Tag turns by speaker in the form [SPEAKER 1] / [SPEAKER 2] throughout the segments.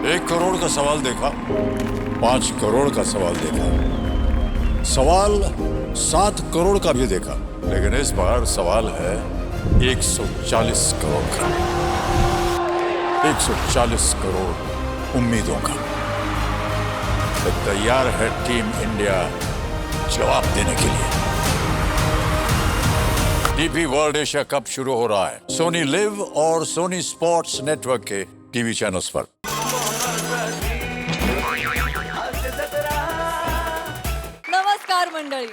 [SPEAKER 1] 1 करोड़ का सवाल देखा, 5 करोड़ का सवाल देखा, सवाल 7 करोड़ का भी देखा, लेकिन इस बार सवाल है 140 करोड़ का। 140 करोड़ उम्मीदों का। तो तैयार है टीम इंडिया जवाब देने के लिए। डीपी वर्ल्ड एशिया कप शुरू हो रहा है सोनी लिव और सोनी स्पोर्ट्स नेटवर्क के टीवी चैनल्स पर।
[SPEAKER 2] नमस्कार मंडळी,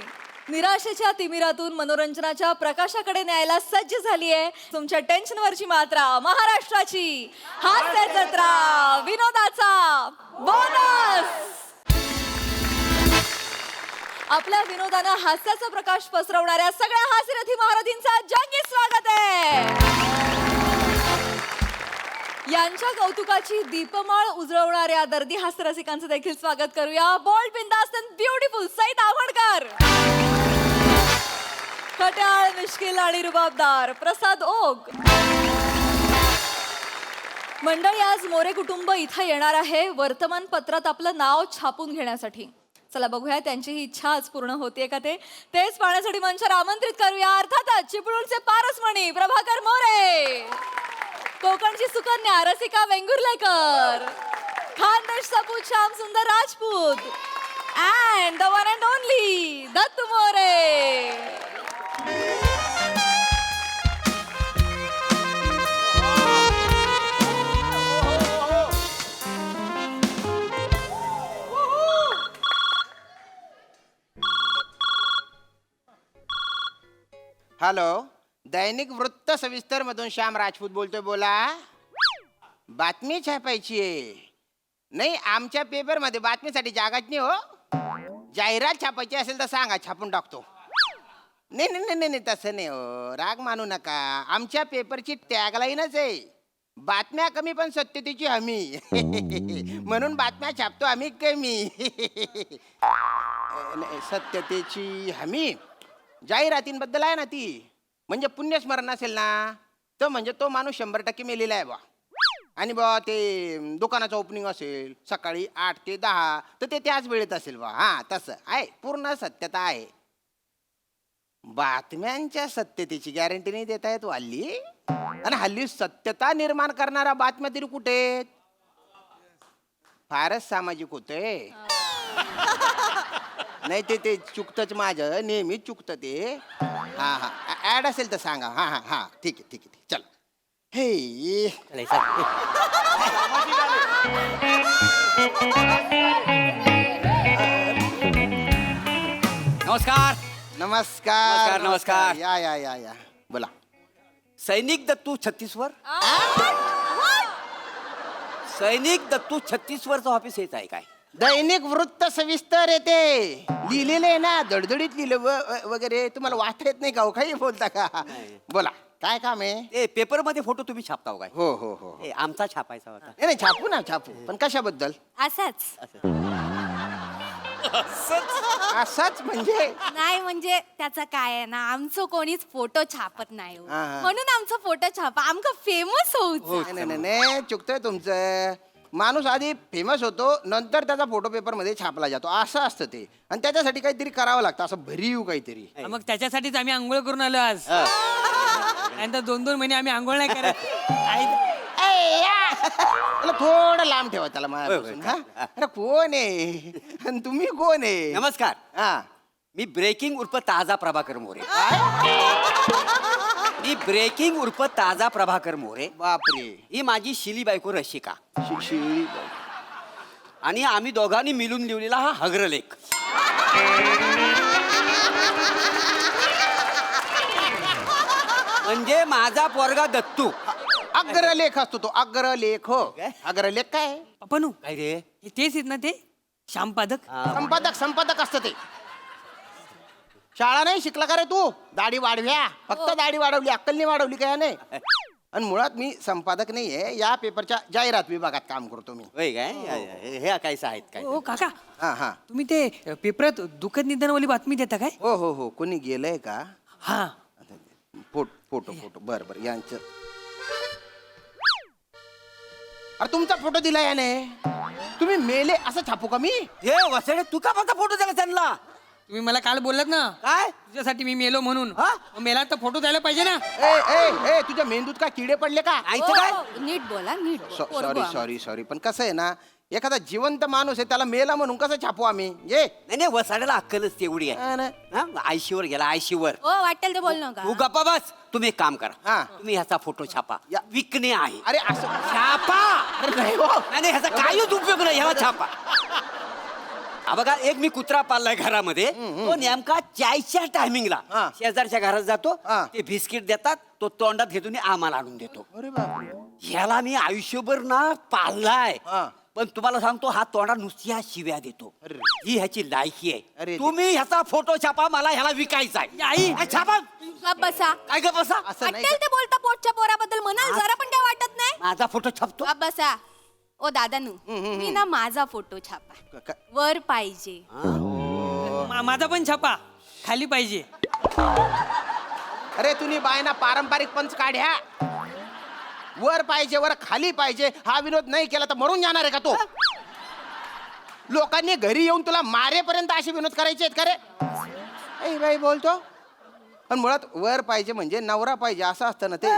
[SPEAKER 2] निराशेच्या तिमिरातून मनोरंजनाच्या प्रकाशाकडे न्यायला सज्ज झाली आहे तुमच्या टेन्शनवरची मात्रा, महाराष्ट्राची हास्य जत्रा, विनोदाचा बोनस। आपल्या विनोदानं हास्याचा प्रकाश पसरवणाऱ्या सगळ्या हास्यरथी महारथींचं जंगी स्वागत आहे। यांच्या कौतुकाची दीपमाळ उजळवणाऱ्या दर्दी हास्यरसिकांचं देखील स्वागत करूया। बोल्ड, बिंदास्त अँड ब्युटिफुल सई तावडकर, खट्याळ, मिश्किल आणि रुबाबदार प्रसाद ओग। मंडळी, आज मोरे कुटुंब इथं येणार आहे वर्तमानपत्रात आपलं नाव छापून घेण्यासाठी। चला बघूया त्यांची ही इच्छा आज पूर्ण होतीये का तेच पाहण्यासाठी मंचावर आमंत्रित करूया अर्थातच चिपळूणचे पारसमणी प्रभाकर मोरे, कोकणची सुकन्या रसिका वेंगुर्लेकर, खानदेश सपूत श्याम सुंदर Rajput and the one and only Dattu More.
[SPEAKER 3] Hello, दैनिक वृत्त सविस्तर मधून श्याम राजपूत बोलतोय। बोला, बातमी छापायची आहे? नाही, आमच्या पेपर मध्ये बातमीसाठी जागाच नाही हो। जाहिरात छापायची असेल तर सांगा, छापून टाकतो। नाही नाही नाही नाही तसं नाही हो, राग मानू नका। आमच्या पेपरची टॅगलाईनच आहे, बातम्या कमी पण सत्यतेची हमी। म्हणून बातम्या छापतो आम्ही कमी। सत्यतेची हमी जाहिरातींबद्दल आहे ना ती, म्हणजे पुण्यस्मरण असेल ना तर म्हणजे तो माणूस 100% मेलेला आहे बा। आणि बा ते दुकानाचं ओपनिंग असेल सकाळी 8 ते 10 तर ते त्याच वेळेत असेल बा। हा, तसं आहे, पूर्ण सत्यता आहे। बातम्यांच्या सत्यतेची गॅरंटी नाही देता येत हल्ली। आणि हल्ली सत्यता निर्माण करणारा बातम्या तरी कुठे? फारच सामाजिक होते। नाही ते चुकतच, माझं नेहमीच चुकतं ते। हा हा, ऍड असेल तर सांगा। हा हा हा, ठीक आहे ठीक आहे, चल। हे
[SPEAKER 4] नमस्कार
[SPEAKER 3] नमस्कार
[SPEAKER 4] नमस्कार।
[SPEAKER 3] या या या या, बोला।
[SPEAKER 4] सैनिक दत्तू छत्तीसवर, सैनिक दत्तू छत्तीसवरचं ऑफिस येत आहे काय?
[SPEAKER 3] दैनिक वृत्त सविस्तर येते लिहिलेलं आहे ना, दडदडीत लिहिलं वगैरे। तुम्हाला वाचता येत नाही का हो? काही बोलता का? बोला, काय काम आहे?
[SPEAKER 4] ए, पेपर मध्ये फोटो तुम्ही छापताव काय?
[SPEAKER 3] हो हो हो,
[SPEAKER 4] ए, आमचा छापायचा होता।
[SPEAKER 3] नाही छापू ना, छापू, पण कशाबद्दल?
[SPEAKER 2] असंच
[SPEAKER 3] असाच म्हणजे?
[SPEAKER 5] नाही म्हणजे त्याचं काय आहे ना, आमचं कोणीच फोटो छापत नाही हो.
[SPEAKER 3] हा, हा.
[SPEAKER 5] म्हणून आमचा फोटो छापा, आमका फेमस होऊच.
[SPEAKER 3] नाही नाही नाही, चुकतंय तुमचं। माणूस आधी फेमस होतो, नंतर त्याचा फोटो पेपर मध्ये छापला जातो, असं असतं ते। आणि त्याच्यासाठी काहीतरी करावं लागतं, असं भरीव काहीतरी।
[SPEAKER 6] मग त्याच्यासाठीच आम्ही आंघोळ करून आलो आज। नंतर 2-2 महिने आम्ही आंघोळ नाही करत।
[SPEAKER 3] त्याला थोडं लांब ठेवा त्याला माझ्यापासून। हा? अरे कोण आहे आणि तुम्ही कोण आहे?
[SPEAKER 4] नमस्कार,
[SPEAKER 3] हा,
[SPEAKER 4] मी ब्रेकिंग उर्फ ताजा प्रभाकर मोरे। मी ब्रेकिंग उर्फ ताजा प्रभाकर मोरे।
[SPEAKER 3] बापरे,
[SPEAKER 4] ही माझी शिली बायको रशिका,
[SPEAKER 3] शिक्षी
[SPEAKER 4] आणि आम्ही दोघांनी मिळून लिहिलेला हा हग्रलेख। म्हणजे माझा पोरगा दत्तू।
[SPEAKER 3] अग्रलेख असतो तो, अग्रलेख। हो, अग्रलेख काय?
[SPEAKER 6] पनू
[SPEAKER 4] काय रे?
[SPEAKER 6] हे तेच आहेत ना ते श्यामपादक?
[SPEAKER 3] संपादक, संपादक असतं ते। शाळा नाही शिकला का रे तू? दाढी वाढव्या, फक्त दाढी वाढवली, अक्कल नाही वाढवली काय? नाही। आणि मुळात मी संपादक नाहीये, या पेपरच्या जाहिरात विभागात काम करतो मी।
[SPEAKER 4] होय काय? हे काय आहेत काय?
[SPEAKER 6] हो काका,
[SPEAKER 3] हा हा,
[SPEAKER 6] तुम्ही ते पेपरात दुःखद निधनवाली बातमी देता काय?
[SPEAKER 3] हो हो हो, कोणी गेलंय का?
[SPEAKER 6] हा,
[SPEAKER 3] फोटो फोटो फोटो, बरं बरं, यांचं अरे तुमचा फोटो दिला याने. तुम्ही मेले असं छापू का मी?
[SPEAKER 4] हे वसडे तू का माझा फोटो द्याला त्यांना?
[SPEAKER 6] तुम्ही मला काल बोललात ना
[SPEAKER 4] काय
[SPEAKER 6] तुझ्यासाठी मी मेलो म्हणून.
[SPEAKER 4] हा?
[SPEAKER 6] मग मेला तर फोटो द्यायला पाहिजे ना.
[SPEAKER 3] ए तुझ्या मेंदूत काय किडे पडले का?
[SPEAKER 4] नाही तर काय?
[SPEAKER 5] हो, नीट बोला नीट बोल.
[SPEAKER 3] सॉरी
[SPEAKER 5] पोरगं
[SPEAKER 3] सॉरी सॉरी पण कसं आहे ना, एखादा जिवंत माणूस आहे त्याला मेला म्हणून कसं छापू आम्ही? ये
[SPEAKER 4] नाही नाही वसाड्याला अक्कलच तेवढी आहे.
[SPEAKER 3] हा ना.
[SPEAKER 4] हा, आयशीवर गेला आयशीवर.
[SPEAKER 5] हो वाटेल ते बोल नका.
[SPEAKER 4] तू गप्पा बस. तुम्ही एक काम करा.
[SPEAKER 3] हा.
[SPEAKER 4] तुम्ही ह्याचा फोटो छापा.
[SPEAKER 3] या.
[SPEAKER 4] विकणे आहे.
[SPEAKER 3] अरे असं
[SPEAKER 4] छापा.
[SPEAKER 3] अरे नाही हो.
[SPEAKER 4] नाही नाही, ह्याचा काहीच उपयोग नाही. ह्याला छापा. हा बघा, एक मी कुत्रा पाळलाय घरामध्ये. तो नेमका चायच्या टायमिंगला
[SPEAKER 3] हा.
[SPEAKER 4] शेजारच्या घरात जातो.
[SPEAKER 3] हा.
[SPEAKER 4] ते बिस्किट देतात. तो तोंडात घेतो आणि आम्हाला आणून देतो.
[SPEAKER 3] अरे बापरे.
[SPEAKER 4] ह्याला मी आयुष्यभर ना पाळलाय.
[SPEAKER 3] हा.
[SPEAKER 4] पण तुम्हाला सांगतो हा तोंडात नुसती ह्या शिव्या देतो.
[SPEAKER 3] अरे.
[SPEAKER 4] ही ह्याची लायकी आहे.
[SPEAKER 3] अरे.
[SPEAKER 4] तुम्ही ह्याचा फोटो छापा. मला ह्याला विकायचा आहे.
[SPEAKER 6] आई.
[SPEAKER 4] हा, छापा.
[SPEAKER 5] गप बसा.
[SPEAKER 4] काय गप बसा.
[SPEAKER 3] असं नाही
[SPEAKER 5] वाटेल ते बोलता पोटच्या पोराबद्दल म्हणाल जरा पण काय वाटत नाही.
[SPEAKER 4] माझा फोटो छापतो.
[SPEAKER 5] गप बसा. ओ दादानू मी ना माझा फोटो छापा.
[SPEAKER 3] का-
[SPEAKER 5] वर पाहिजे.
[SPEAKER 6] माझा पण छापा खाली पाहिजे.
[SPEAKER 3] अरे तुम्ही बायना पारंपरिक पंच काढ्या. वर पाहिजे वर खाली पाहिजे हा विनोद नाही केला तर मरून जाणार आहे का तो? लोकांनी घरी येऊन तुला मारेपर्यंत असे विनोद करायचे आहेत का रे? बाई बोलतो पण मुळात वर पाहिजे म्हणजे नवरा पाहिजे असं असतं ना ते.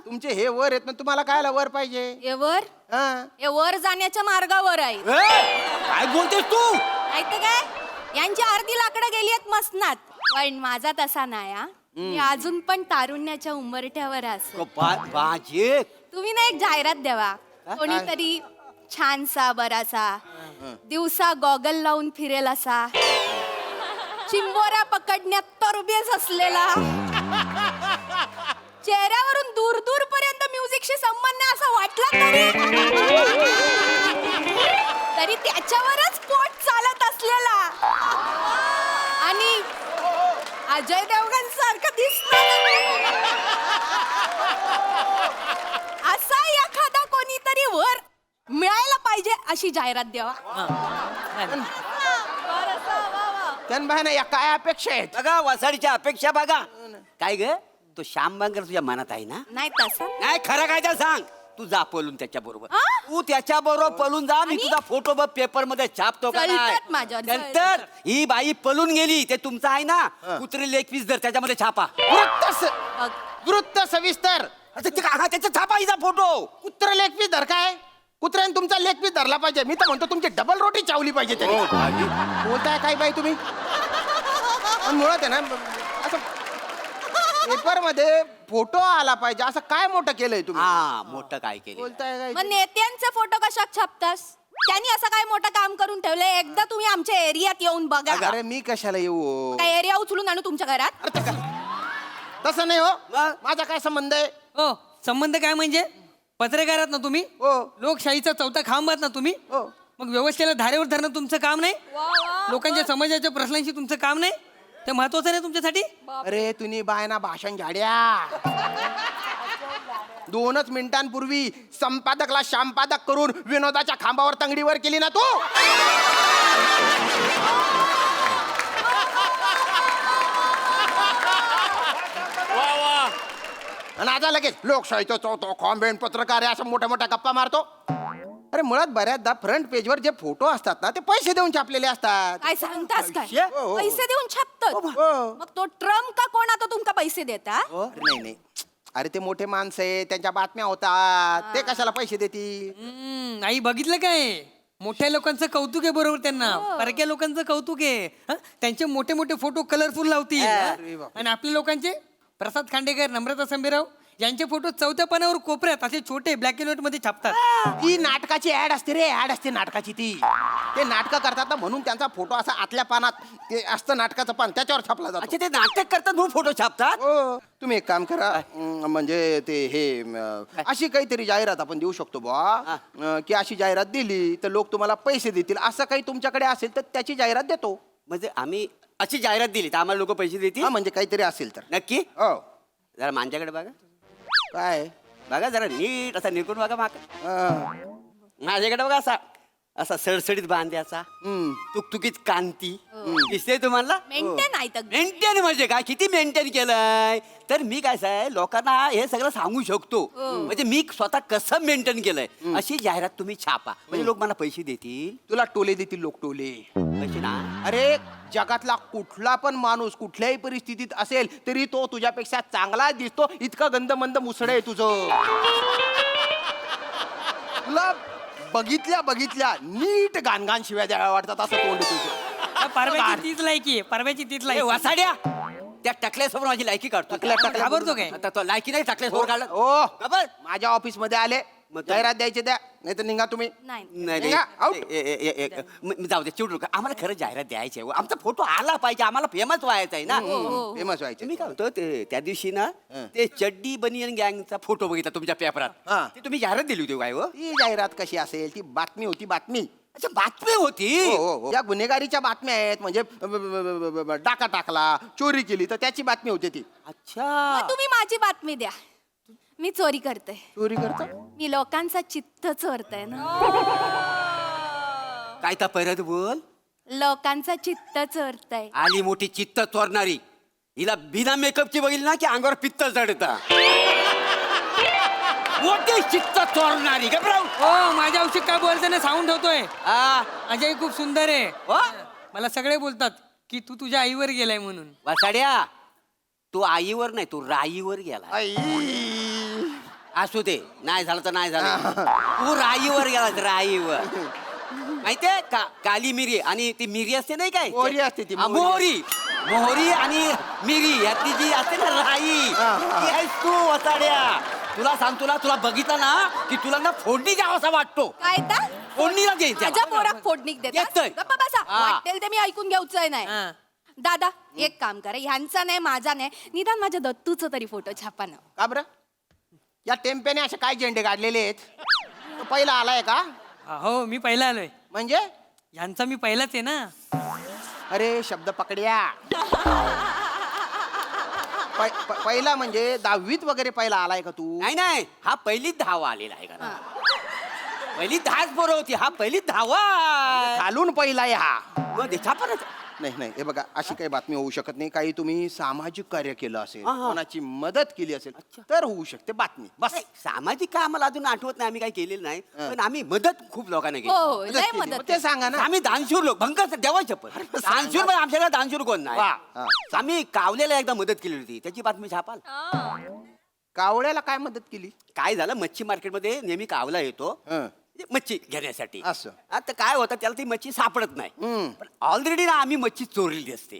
[SPEAKER 3] तुमचे हे वर आहेत ना, तुम्हाला कायला वर पाहिजे?
[SPEAKER 5] हे वर
[SPEAKER 3] हा.
[SPEAKER 5] हे वर जाण्याच्या मार्गावर आहे.
[SPEAKER 4] काय बोलतेस तू?
[SPEAKER 5] माहिती काय यांची अर्धी लाकडं गेली आहेत मसनात. पण माझा तसा नाही हा. मी अजून पण तारुण्याच्या उंबरठ्यावर असो.
[SPEAKER 4] बाजे
[SPEAKER 5] तुम्ही ना एक जाहिरात द्यावा. कोणीतरी छानसा बरासा दिवसा गॉगल लावून फिरेल असा चिंबोऱ्या पकडण्यात तरबेज असलेला चेहऱ्यावरून दूर दूर पर्यंत म्युझिकशी संबंध आहे असं वाटलं तरी त्याच्यावरच पोट चालत असलेला आणि अजय देवगण सारखं दिसणार असा एखादा कोणीतरी वर मिळायला पाहिजे अशी जाहिरात द्यावा.
[SPEAKER 3] त्यांना या काय अपेक्षा आहेत?
[SPEAKER 4] बघा वसाडीच्या अपेक्षा बघा. काय ग तो श्याम बांगर तुझ्या मनात आहे ना?
[SPEAKER 5] नाही तसं
[SPEAKER 4] नाही खरं काय ते सांग. तू जा पळून त्याच्या बरोबर.
[SPEAKER 5] हा?
[SPEAKER 4] तू त्याच्या बरोबर पळून जा. मी
[SPEAKER 5] आणि?
[SPEAKER 4] तुझा फोटो बघ पेपर मध्ये छापतो का नाही?
[SPEAKER 5] जळतात माझ्यावर,
[SPEAKER 4] नंतर ही बाई पळून गेली ते तुमचं आहे ना कुत्री लेग पीस धर त्याच्यामध्ये छापा.
[SPEAKER 5] बघ.
[SPEAKER 3] वृत्त सविस्तर.
[SPEAKER 4] त्याच्या छापा हिचा फोटो.
[SPEAKER 3] कुत्र लेग पीस धर काय? कुत्र्याने तुमचा लेग पीस धरला पाहिजे. मी तर म्हणतो तुमची डबल रोटी चावली पाहिजे त्याने. बोलताय काय बाई तुम्ही? पण मुळात आहे ना असं पेपर मध्ये फोटो आला पाहिजे असं काय मोठं केलंय तुम्ही?
[SPEAKER 4] हा मोठं काय केलं.
[SPEAKER 3] बोलताय काय?
[SPEAKER 5] मग नेत्यांचे फोटो कशात छापतास? त्यांनी असं काय मोठं काम करून ठेवलंय. एकदा तुम्ही आमच्या एरियात येऊन बघा.
[SPEAKER 3] अरे मी कशाला येऊ?
[SPEAKER 5] काय एरिया उचलून आणू तुमच्या घरात?
[SPEAKER 3] अरे तसं नाही हो. माझा काय संबंध आहे?
[SPEAKER 6] हो संबंध काय म्हणजे पत्रकारात ना तुम्ही.
[SPEAKER 3] हो.
[SPEAKER 6] लोकशाहीचा चौथा खांब आहात ना तुम्ही.
[SPEAKER 3] हो.
[SPEAKER 6] मग व्यवस्थेला धारेवर धरणं तुमचं काम नाही. लोकांच्या समाजाच्या प्रश्नांशी तुमचं काम नाही. ते महत्वाचं नाही तुमच्यासाठी.
[SPEAKER 3] अरे तुम्ही बायना भाषण झाड्या. 2च मिनिटांपूर्वी संपादकला संपादक करून विनोदाच्या खांबावर तंगडीवर केली ना तू. आणि आता लगेच लोकशाहीचा चौथा खांब आहे, पत्रकार आहे असं मोठ्या मोठ्या गप्पा मारतो. अरे मुळात बऱ्याचदा फ्रंट पेजवर जे फोटो असतात ना ते पैसे देऊन छापलेले असतात.
[SPEAKER 5] काय सांगतास काय?
[SPEAKER 3] हो, हो.
[SPEAKER 5] पैसे देऊन छापतात.
[SPEAKER 3] हो.
[SPEAKER 5] मग तो ट्रम्प का कोण आता तुमका पैसे देता?
[SPEAKER 3] अरे नाही नाही. अरे ते मोठे माणसं आहे त्यांच्या बातम्या होतात ते कशाला पैसे देतील?
[SPEAKER 6] आई बघितलं काय मोठ्या लोकांचं कौतुक आहे बरोबर त्यांना. परक्या लोकांचं कौतुक आहे. हं? त्यांचे मोठे मोठे फोटो कलरफुल लावतील.
[SPEAKER 3] अरे बाप.
[SPEAKER 6] आणि आपल्या लोकांचे प्रसाद खांडेकर नम्रता संभेराव यांचे फोटो चौथ्या पानावर कोपऱ्यात असे छोटे ब्लॅक अँड व्हाईट मध्ये छापतात.
[SPEAKER 3] ती नाटकाची ऍड असते रे. ऍड असते नाटकाची ती. ते नाटकं करतात ना म्हणून त्यांचा फोटो असा आतल्या पानात ते असतं नाटकाचं पान त्याच्यावर छापला जातो.
[SPEAKER 4] अच्छा ते नाटक करतात म्हणून फोटो छापतात.
[SPEAKER 3] हो तुम्ही एक काम करा म्हणजे ते हे अशी काहीतरी जाहिरात आपण देऊ शकतो बुवा की अशी जाहिरात दिली तर लोक तुम्हाला पैसे देतील असं काही तुमच्याकडे असेल तर त्याची जाहिरात देतो.
[SPEAKER 4] म्हणजे आम्ही अशी जाहिरात दिली तर आम्हाला लोक पैसे देतील.
[SPEAKER 3] हा म्हणजे काहीतरी असेल तर.
[SPEAKER 4] नक्की
[SPEAKER 3] हो
[SPEAKER 4] जरा माझ्याकडे बघा.
[SPEAKER 3] काय?
[SPEAKER 4] बघा जरा नीट असा निकून बघा माका.
[SPEAKER 3] हा.
[SPEAKER 4] माझ्याकडे बघा असा असा सडसडीत बांध्याचा तुकतुकीत कांती दिसते तुम्हाला
[SPEAKER 5] मेंटेन आहे तर
[SPEAKER 4] मेंटेन म्हणजे काय किती मेंटेन केलंय तर मी काय आहे लोकांना हे सगळं सांगू शकतो म्हणजे मी स्वतः कसं मेंटेन केलंय अशी जाहिरात तुम्ही छापा म्हणजे लोक मला पैसे देतील
[SPEAKER 3] तुला टोले देतील लोक टोले.
[SPEAKER 4] पैसे ना
[SPEAKER 3] अरे जगातला कुठला पण माणूस कुठल्याही परिस्थितीत असेल तरी तो तुझ्यापेक्षा चांगला दिसतो. इतकं गंध मंद मुसड आहे तुझं. तुला बघितल्या नीट गाणगान शिव्या द्याव्या वाटतात असं तोंड आहे तुझं.
[SPEAKER 6] परव्याची तीच लायकी आहे परव्याची तीच
[SPEAKER 4] ए,
[SPEAKER 6] लायकी
[SPEAKER 4] वासाड्या त्या टकल्यासमोर माझी लायकी काढतो
[SPEAKER 6] घाबरतो काय?
[SPEAKER 4] आता तो लायकी नाही टकल्यासमोर काढलं
[SPEAKER 3] ओ
[SPEAKER 4] खबर
[SPEAKER 3] माझ्या ऑफिस मध्ये आले
[SPEAKER 4] मग
[SPEAKER 3] जाहिरात द्यायची द्या नाही तर निघा तुम्ही.
[SPEAKER 5] नाही
[SPEAKER 4] नाही
[SPEAKER 3] निघा, out.
[SPEAKER 4] जाऊ दे चिडू नका आम्हाला खरं जाहिरात द्यायची आहे आमचा फोटो आला पाहिजे आम्हाला फेमस व्हायचा आहे ना
[SPEAKER 3] फेमस व्हायचे.
[SPEAKER 4] मी काय म्हणतो ते त्या दिवशी ना ते चड्डी बनियन गँगचा फोटो बघितला तुमच्या पेपरात
[SPEAKER 3] हा.
[SPEAKER 4] ते तुम्ही जाहिरात दिली होती काय हो
[SPEAKER 3] ती जाहिरात कशी असेल ती बातमी होती बातमी.
[SPEAKER 4] अच्छा बातमी होती
[SPEAKER 3] हो. या गुन्हेगारीच्या बातम्या आहेत म्हणजे डाका टाकला चोरी केली तर त्याची बातमी होती ती.
[SPEAKER 4] अच्छा
[SPEAKER 5] मग तुम्ही माझी बातमी द्या मी चोरी करते
[SPEAKER 3] चोरी करता
[SPEAKER 5] मी लोकांचा चित्त चोरते ना
[SPEAKER 4] काय तर परत बोल
[SPEAKER 5] लोकांचा चित्त चोरताय
[SPEAKER 4] आली मोठी चित्त चोरणारी हिला बिना मेकअपची बघितली ना की अंगावर पित्त चढता मोठी चित्त चोरणारी घबराव
[SPEAKER 6] हो माझ्या औषध काय बोलताना साऊंड होतोय
[SPEAKER 4] आ
[SPEAKER 6] अजय खूप सुंदर आहे
[SPEAKER 4] हो?
[SPEAKER 6] मला सगळे बोलतात की तू तुझ्या आईवर गेलाय म्हणून
[SPEAKER 4] वासाड्या तू आईवर नाही तू राईवर गेला
[SPEAKER 3] आई.
[SPEAKER 4] असू दे नाही झालं तर नाही झालं तू राईवर गेला राईवर माहितीये काली मिरी आणि ती मिरी असते नाही काय
[SPEAKER 3] मोहरी असते ती,
[SPEAKER 4] हा,
[SPEAKER 3] मोहरी.
[SPEAKER 4] मोहरी आणि मिरी यातली जी असते ना राई ती आहेस तू वसाड्या तुला सांग तुला बघितलं ना की तुला ना फोडणी द्यावासा वाटतो
[SPEAKER 5] काय तर
[SPEAKER 4] फोडणीला द्यायच्या
[SPEAKER 5] माझ्या पोराक फोडणीक देतात
[SPEAKER 4] येतोय.
[SPEAKER 5] गप्पा बसा
[SPEAKER 4] हा.
[SPEAKER 5] वाटेल ते मी ऐकून घ्यायचंय नाही
[SPEAKER 6] हा.
[SPEAKER 5] दादा एक काम करा ह्यांचा नाही माझा नाही निदान माझ्या दत्तूचा तरी फोटो छापा ना
[SPEAKER 3] का बरं या टेम्प्याने असे काय झेंडे काढलेले आहेत तो पहिला आलाय का
[SPEAKER 6] हो मी पहिला आलोय
[SPEAKER 3] म्हणजे
[SPEAKER 6] ह्यांचा मी पहिलाच आहे ना
[SPEAKER 3] अरे शब्द पकड्या पहिला म्हणजे 10वीत वगैरे पहिला आलाय का तू
[SPEAKER 4] नाही हा पहिली धावा आलेला आहे का पहिली 10च पोरं होती हा पहिली धावा
[SPEAKER 3] घालून पहिला आहे हा.
[SPEAKER 4] मग देखा पण
[SPEAKER 3] नाही हे बघा अशी काही बातमी होऊ शकत नाही. काही तुम्ही सामाजिक कार्य केलं असेल
[SPEAKER 4] हा, हा.
[SPEAKER 3] कोणाची मदत केली असेल तर होऊ शकते बातमी बस.
[SPEAKER 4] नाही, सामाजिक काय आम्हाला अजून आठवत नाही आम्ही काही केलेलं नाही पण आम्ही मदत खूप लोकांना केली
[SPEAKER 5] हो लय
[SPEAKER 3] केली.
[SPEAKER 5] मदत
[SPEAKER 3] मग ते सांगा ना.
[SPEAKER 4] आम्ही दानशूर लोक भंकर देवाच्या पण दानशूर पण आमच्याकडे दानशूर कोण नाही
[SPEAKER 3] वा, हा.
[SPEAKER 4] आम्ही कावलेला एकदा मदत केली होती त्याची बातमी छापाल
[SPEAKER 3] कावळ्याला काय मदत केली
[SPEAKER 4] काय झालं मच्छी मार्केटमध्ये नेहमी कावला येतो
[SPEAKER 3] हं.
[SPEAKER 4] मच्छी घेण्यासाठी
[SPEAKER 3] असं.
[SPEAKER 4] आता काय होतं त्याला ती मच्छी सापडत नाही पण ऑलरेडी ना आम्ही मच्छी चोरलेली असते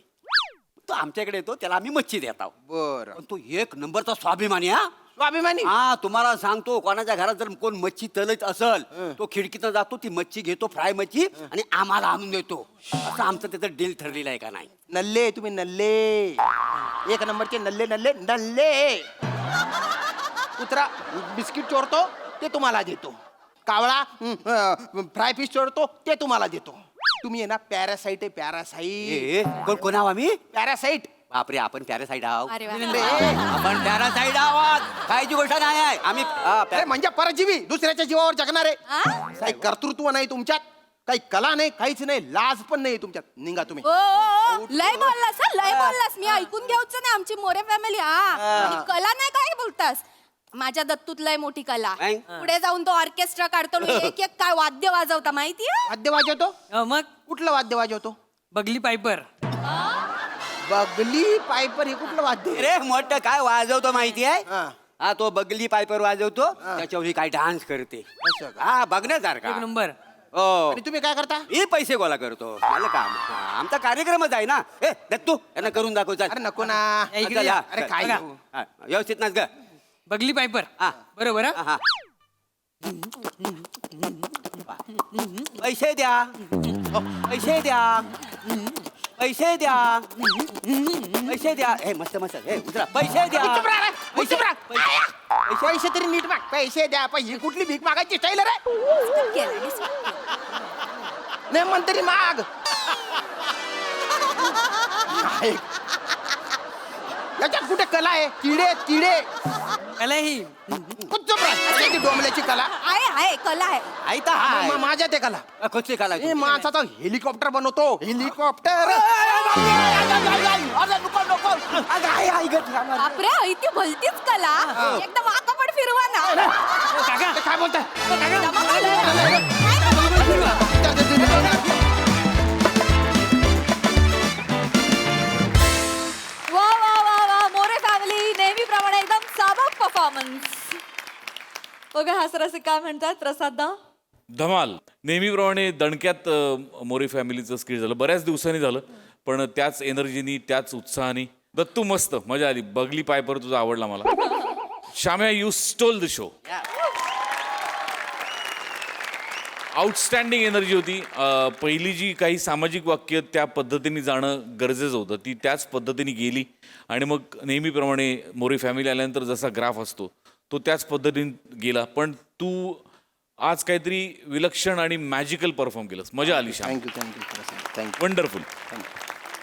[SPEAKER 4] तो आमच्याकडे येतो त्याला आम्ही मच्छी देत आहोत
[SPEAKER 3] बर
[SPEAKER 4] पण तो एक नंबरचा स्वाभिमानी हा
[SPEAKER 3] स्वाभिमानी
[SPEAKER 4] हा तुम्हाला सांगतो कोणाच्या घरात जर कोण मच्छी तलत असल तो खिडकीतनं जातो ती मच्छी घेतो फ्राय मच्छी आणि आम्हाला आणून देतो असं आमचं त्याचं डील ठरलेलं आहे का नाही
[SPEAKER 3] नल्ले तुम्ही नल्ले एक नंबरचे नल्ले नल्ले नल्ले कुत्रा बिस्किट चोरतो ते तुम्हाला देतो कावळा फ्राय फिश चोरतो ते तुम्हाला देतो तुम्ही आहे ना पॅरासाईट आहे पॅरासाईट
[SPEAKER 4] कोण कोणाव आम्ही
[SPEAKER 3] पॅरासाईट
[SPEAKER 4] बापरे आपण पॅरासाईड आहोत
[SPEAKER 5] अरे वा.
[SPEAKER 4] आपण पॅरासाईड आहोत कायची गोष्ट नाही आहे आम्ही
[SPEAKER 3] अरे म्हणजे परजीवी दुसऱ्याच्या जीवावर जगणारे
[SPEAKER 5] हा?
[SPEAKER 3] काही कर्तृत्व नाही तुमच्यात काही कला नाही काहीच नाही लाज पण नाही तुमच्यात निघा तुम्ही
[SPEAKER 5] ओ, लय बोललास हा, लय बोललास मी ऐकून घ्यायचं नाही आमची मोरे फॅमिली हा कला नाही काय बोलतास माझ्या दत्तूत लय मोठी कला
[SPEAKER 4] काय?
[SPEAKER 5] पुढे जाऊन तो ऑर्केस्ट्रा काढतो आणि एक एक काय वाद्य वाजवता माहितीये
[SPEAKER 3] वाद्य वाजवतो
[SPEAKER 6] मग
[SPEAKER 3] कुठलं वाद्य वाजवतो
[SPEAKER 6] बगली पायपर
[SPEAKER 3] बगली पायपर हे कुठलं वाद्य
[SPEAKER 4] रे मोठं काय वाजवतो माहिती आहे
[SPEAKER 3] हा.
[SPEAKER 4] हा तो बगली पायपर वाजवतो त्याच्यावर ही काय डान्स करते
[SPEAKER 3] असं का?
[SPEAKER 4] हा बघण्यासारखा
[SPEAKER 6] एक नंबर
[SPEAKER 4] हो
[SPEAKER 3] आणि तुम्ही काय करता
[SPEAKER 4] ही पैसे गोळा करतो मला काम हा, आमचा कार्यक्रमच आहे ना ए दत्तू यांना करून दाखव चल
[SPEAKER 3] अरे नको ना
[SPEAKER 6] या इकडे
[SPEAKER 4] चल,
[SPEAKER 6] या.
[SPEAKER 4] हा,
[SPEAKER 3] अरे
[SPEAKER 4] चल.
[SPEAKER 3] काय
[SPEAKER 6] बघा.
[SPEAKER 3] घेऊ?
[SPEAKER 4] हा, व्यवस्थित नाच ग
[SPEAKER 6] बगली पायपर
[SPEAKER 4] हा.
[SPEAKER 6] बरोबर
[SPEAKER 4] हा, हा. पैसे द्या पैसे द्या पैसे द्या पैसे द्या हे मस्त मस्त हे उतरा पैसे द्या
[SPEAKER 3] चुप राहा रे,
[SPEAKER 4] पैसे
[SPEAKER 3] चुप राहा.
[SPEAKER 4] पैसे-
[SPEAKER 3] पैसे तरी नीट माग पैसे द्या पैसे कुठली भीक मागायची स्टाईल रे नाही म्हण तरी माग काय? याच्यात कुठे कला आहे किडे किडे
[SPEAKER 6] कला ही
[SPEAKER 3] कुच्च चुप राह. ती डोंबल्याची कला
[SPEAKER 5] आहे कला आहे.
[SPEAKER 4] आई तर हाय.
[SPEAKER 3] माझ्या ते कला
[SPEAKER 4] कसली कला
[SPEAKER 3] मी माणसाचा हेलिकॉप्टर बनवतो हेलिकॉप्टर.
[SPEAKER 5] बापरे आई ती भलतीच कला. एकदा वाका पण फिरवा ना.
[SPEAKER 3] काय बोलताय
[SPEAKER 2] वा वा वा वा मोरे फॅमिली नेहमीप्रमाणे एकदम साबक परफॉर्मन्स. बघा हास्यरसिक काय म्हणतात प्रसाददा.
[SPEAKER 7] धमाल. नेहमीप्रमाणे दणक्यात मोरे फॅमिलीचं स्किट झालं, बऱ्याच दिवसांनी झालं, पण त्याच एनर्जीनी त्याच उत्साहाने. दत्तू मस्त मजा आली. बगली पायपर तुझा आवडला मला. श्याम्या you stole the show. Outstanding energy होती. पहिली जी काही सामाजिक वाक्य त्या पद्धतीने जाणं गरजेचं होतं ती त्याच पद्धतीने गेली आणि मग नेहमीप्रमाणे मोरी फॅमिली आल्यानंतर जसा ग्राफ असतो तो त्याच पद्धतीने गेला. पण तू आज काहीतरी विलक्षण आणि मॅजिकल परफॉर्म केलंस. मजा आली श्याम.
[SPEAKER 3] थँक्यू.
[SPEAKER 7] वंडरफुल.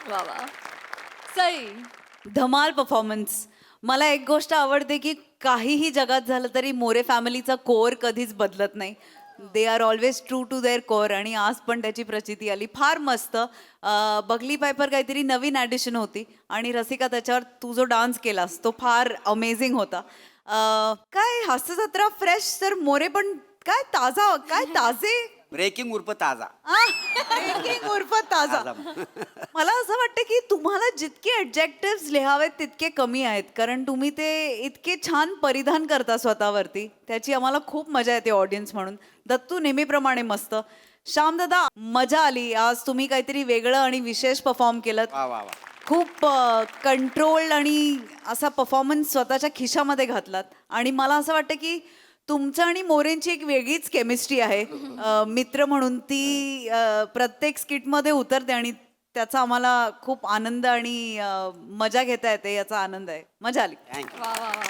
[SPEAKER 2] वा वा सई.
[SPEAKER 8] धमाल परफॉर्मन्स. मला एक गोष्ट आवडते की काहीही जगात झालं तरी मोरे फॅमिलीचा कोर कधीच बदलत नाही. They are always true to their core आणि आज पण त्याची प्रचिती आली. फार मस्त. बगली पायपर काहीतरी नवीन ॲडिशन होती आणि रसिका त्याच्यावर तू जो डान्स केलास तो फार अमेझिंग होता. काय हास्यजत्रा फ्रेश तर मोरे पण काय ताजा काय ताजे.
[SPEAKER 4] ब्रेकिंग उर्फ ताजा.
[SPEAKER 8] ब्रेकिंग उर्फ ताजा. मला असं वाटतं की तुम्हाला जितके ॲडजेक्टिव्स लिहावेत तितके कमी आहेत कारण तुम्ही ते इतके छान परिधान करता स्वतःवरती. त्याची आम्हाला खूप मजा येते ऑडियन्स म्हणून. दत्तू नेहमीप्रमाणे मस्त. श्यामदादा मजा आली. आज तुम्ही काहीतरी वेगळं आणि विशेष परफॉर्म केलं. खूप कंट्रोल्ड आणि असा परफॉर्मन्स स्वतःच्या खिशामध्ये घातलात आणि मला असं वाटतं की तुमचं आणि मोरेंची एक वेगळीच केमिस्ट्री आहे. मित्र म्हणून ती प्रत्येक स्किटमध्ये उतरते आणि त्याचा आम्हाला खूप आनंद आणि मजा घेता येते याचा आनंद आहे. मजा आली.
[SPEAKER 2] वा वा वा.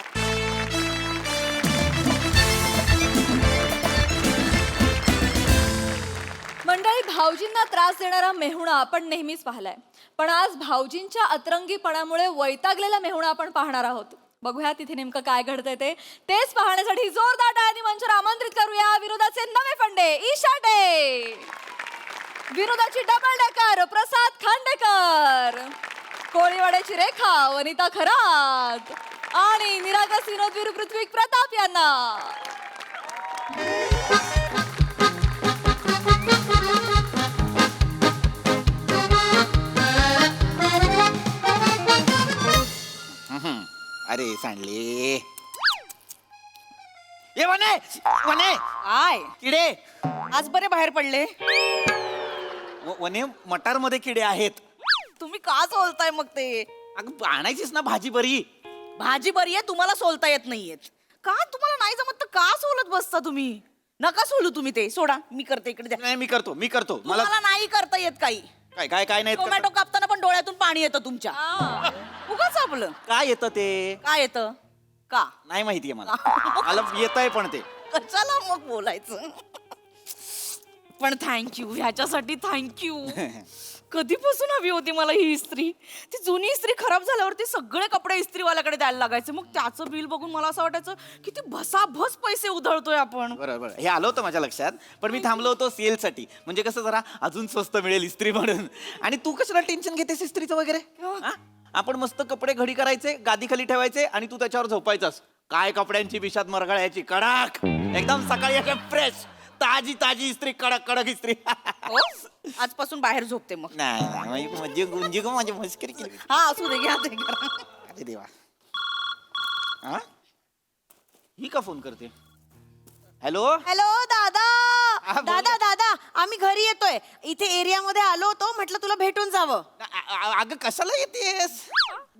[SPEAKER 2] मंडळी भाऊजींना त्रास देणारा मेहुणा आपण नेहमीच पाहिलाय पण आज भाऊजींच्या अतरंगीपणामुळे वैतागलेला मेहुणा आपण पाहणार आहोत. बघूया तिथे नेमकं काय घडतंय तेच पाहण्यासाठी जोरदार टाळ्यांनी मंचावर आमंत्रित करूया विनोदाचे नवे फंडे ईशा डे, विनोदाची डबल डेकर प्रसाद खांडेकर, कोळीवाड्याची रेखा वनिता खरात आणि निरागस विनोदवीर पृथ्वी प्रताप यांना.
[SPEAKER 3] अरे सांडले ये वने वने
[SPEAKER 9] आय
[SPEAKER 3] किडे
[SPEAKER 9] आज बरे बाहेर पडले.
[SPEAKER 3] वने मटार मध्ये किडे आहेत.
[SPEAKER 9] तुम्ही का सोलताय मग ते.
[SPEAKER 3] अगं आणायचीच ना भाजी बरी.
[SPEAKER 9] भाजी बरी आहे तुम्हाला सोलता येत नाहीयेत का. तुम्हाला नाही जमत तर का सोलत बसता तुम्ही. नका सोलू तुम्ही ते सोडा. मी करते इकडे द्या.
[SPEAKER 3] नाही मी करतो
[SPEAKER 9] मला नाही करता येत काही.
[SPEAKER 3] काय काय काय नाही
[SPEAKER 9] टोमॅटो कापताना पण डोळ्यातून पाणी येतं तुमच्या. उगाच आपलं
[SPEAKER 3] काय येतं ते
[SPEAKER 9] काय येतं का
[SPEAKER 3] नाही माहितीये मला. मला येतंय पण ते
[SPEAKER 9] कशाला मग बोलायचं. पण थँक्यू ह्याच्यासाठी थँक्यू. कधीपासून हवी होती मला ही इस्त्री. ती जुनी इस्त्री खराब झाल्यावरती सगळे कपडे इस्त्रीवाल्याकडे द्यायला लागायचे. मग त्याचं बिल बघून मला असं वाटायचं की ती भसाभस पैसे उधळतोय आपण.
[SPEAKER 3] बरोबर हे आलं होतं माझ्या लक्षात. पण मी थांबलो होतो सेलसाठी म्हणजे कसं जरा अजून स्वस्त मिळेल इस्त्री म्हणून. आणि तू कशाला टेन्शन घेतेस इस्त्रीचं वगैरे. हा? आपण मस्त कपडे घडी करायचे गादी खाली ठेवायचे आणि तू त्याच्यावर झोपायचास. काय कपड्यांची बिशात मरगळ्याची कडक एकदम सकाळी एकदम फ्रेश ताजी ताजी इस्त्री कडक कडक इस्त्री.
[SPEAKER 9] हो? आजपासून बाहेर झोपते मग.
[SPEAKER 3] नाही म्हणजे गुंजी गो माझी मस्करी केली.
[SPEAKER 9] हा असू दे घ्या ते करा.
[SPEAKER 3] अरे देवा हा ही का फोन करते. हॅलो
[SPEAKER 5] हॅलो दादा.
[SPEAKER 3] हा, बोल
[SPEAKER 5] दादा दादा आम्ही घरी येतोय. इथे एरियामध्ये आलो होतो म्हटलं तुला भेटून जावं.
[SPEAKER 3] अगं कशाला येतेस.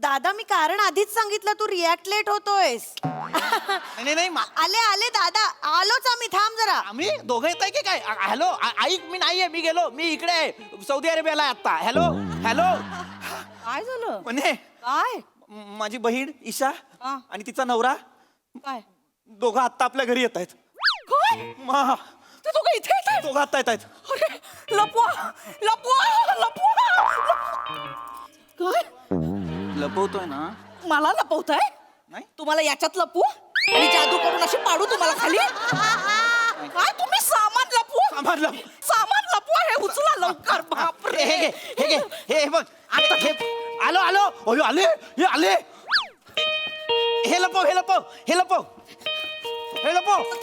[SPEAKER 5] दादा मी कारण आधीच सांगितलं तू रिॲक्ट लेट होतोयस.
[SPEAKER 3] नाही
[SPEAKER 5] आले आले दादा आलोच आम्ही. थांब जरा.
[SPEAKER 3] आम्ही दोघं येत आहे की काय. हॅलो ऐक मी नाहीये मी गेलो मी इकडे आहे. सौदी अरेबियाला आहे आता. हॅलो हॅलो
[SPEAKER 9] काय झालं
[SPEAKER 3] म्हणे
[SPEAKER 9] काय
[SPEAKER 3] माझी बहीण ईशा
[SPEAKER 9] हा.
[SPEAKER 3] आणि तिचा नवरा
[SPEAKER 9] काय
[SPEAKER 3] दोघं आत्ता आपल्या घरी येत आहेत.
[SPEAKER 9] काय ते दोघं इथे येतात?
[SPEAKER 3] दोघं आत्ता येत आहेत.
[SPEAKER 9] अरे लपवा लपवा लपवा. काय
[SPEAKER 3] लपवतोय ना.
[SPEAKER 9] मला लपवताय.
[SPEAKER 3] नाही
[SPEAKER 9] तुम्हाला याच्यात लपू आणि जादू करून अशी पाडू तुम्हाला खाली काय तुम्ही सामान लपवा हे उचला लवकर बापरे
[SPEAKER 3] हे बघ आता हे आलो अयो आले हे आले हे लपव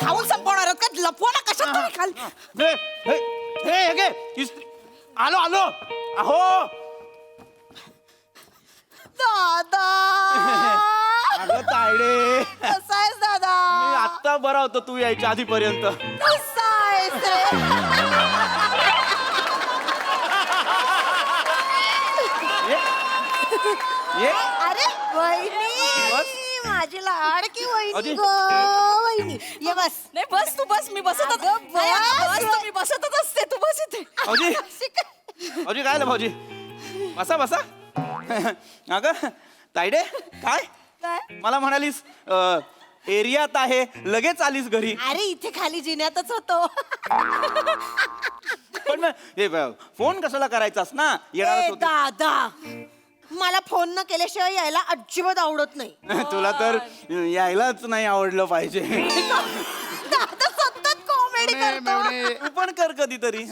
[SPEAKER 9] खाऊन संपवणार आहात का लपवा ना कशात तुम्ही खाली
[SPEAKER 3] हे घे आलो अहो
[SPEAKER 9] दादा
[SPEAKER 3] अगं तायडे
[SPEAKER 9] कसा आहेस दादा
[SPEAKER 3] मी आत्ता बरा होतो तू यायच्या आधीपर्यंत
[SPEAKER 9] कसा आहेस रे
[SPEAKER 3] ये
[SPEAKER 9] अरे वहिनी
[SPEAKER 3] बस.
[SPEAKER 9] माझी लाडकी वहिनी
[SPEAKER 3] अरे.
[SPEAKER 9] गो वहिनी ये बस नाही बस तू बस मी बसतच बस मी बसतच असते तू बस इथे
[SPEAKER 3] भाऊजी भाऊजी काय आलं भाऊजी बसा अगं तायडे काय
[SPEAKER 9] काय
[SPEAKER 3] मला म्हणालीस एरियात आहे लगेच आलीस घरी
[SPEAKER 9] अरे इथे खाली जिन्यातच होतो
[SPEAKER 3] पण मग हे फोन कशाला करायचास ना येणारच होते.
[SPEAKER 9] दादा मला फोन न केल्याशिवाय यायला अजिबात आवडत नाही
[SPEAKER 3] तुला तर यायलाच नाही आवडलं पाहिजे
[SPEAKER 9] दादा सतत कॉमेडी करतो
[SPEAKER 3] तू पण कर कधीतरी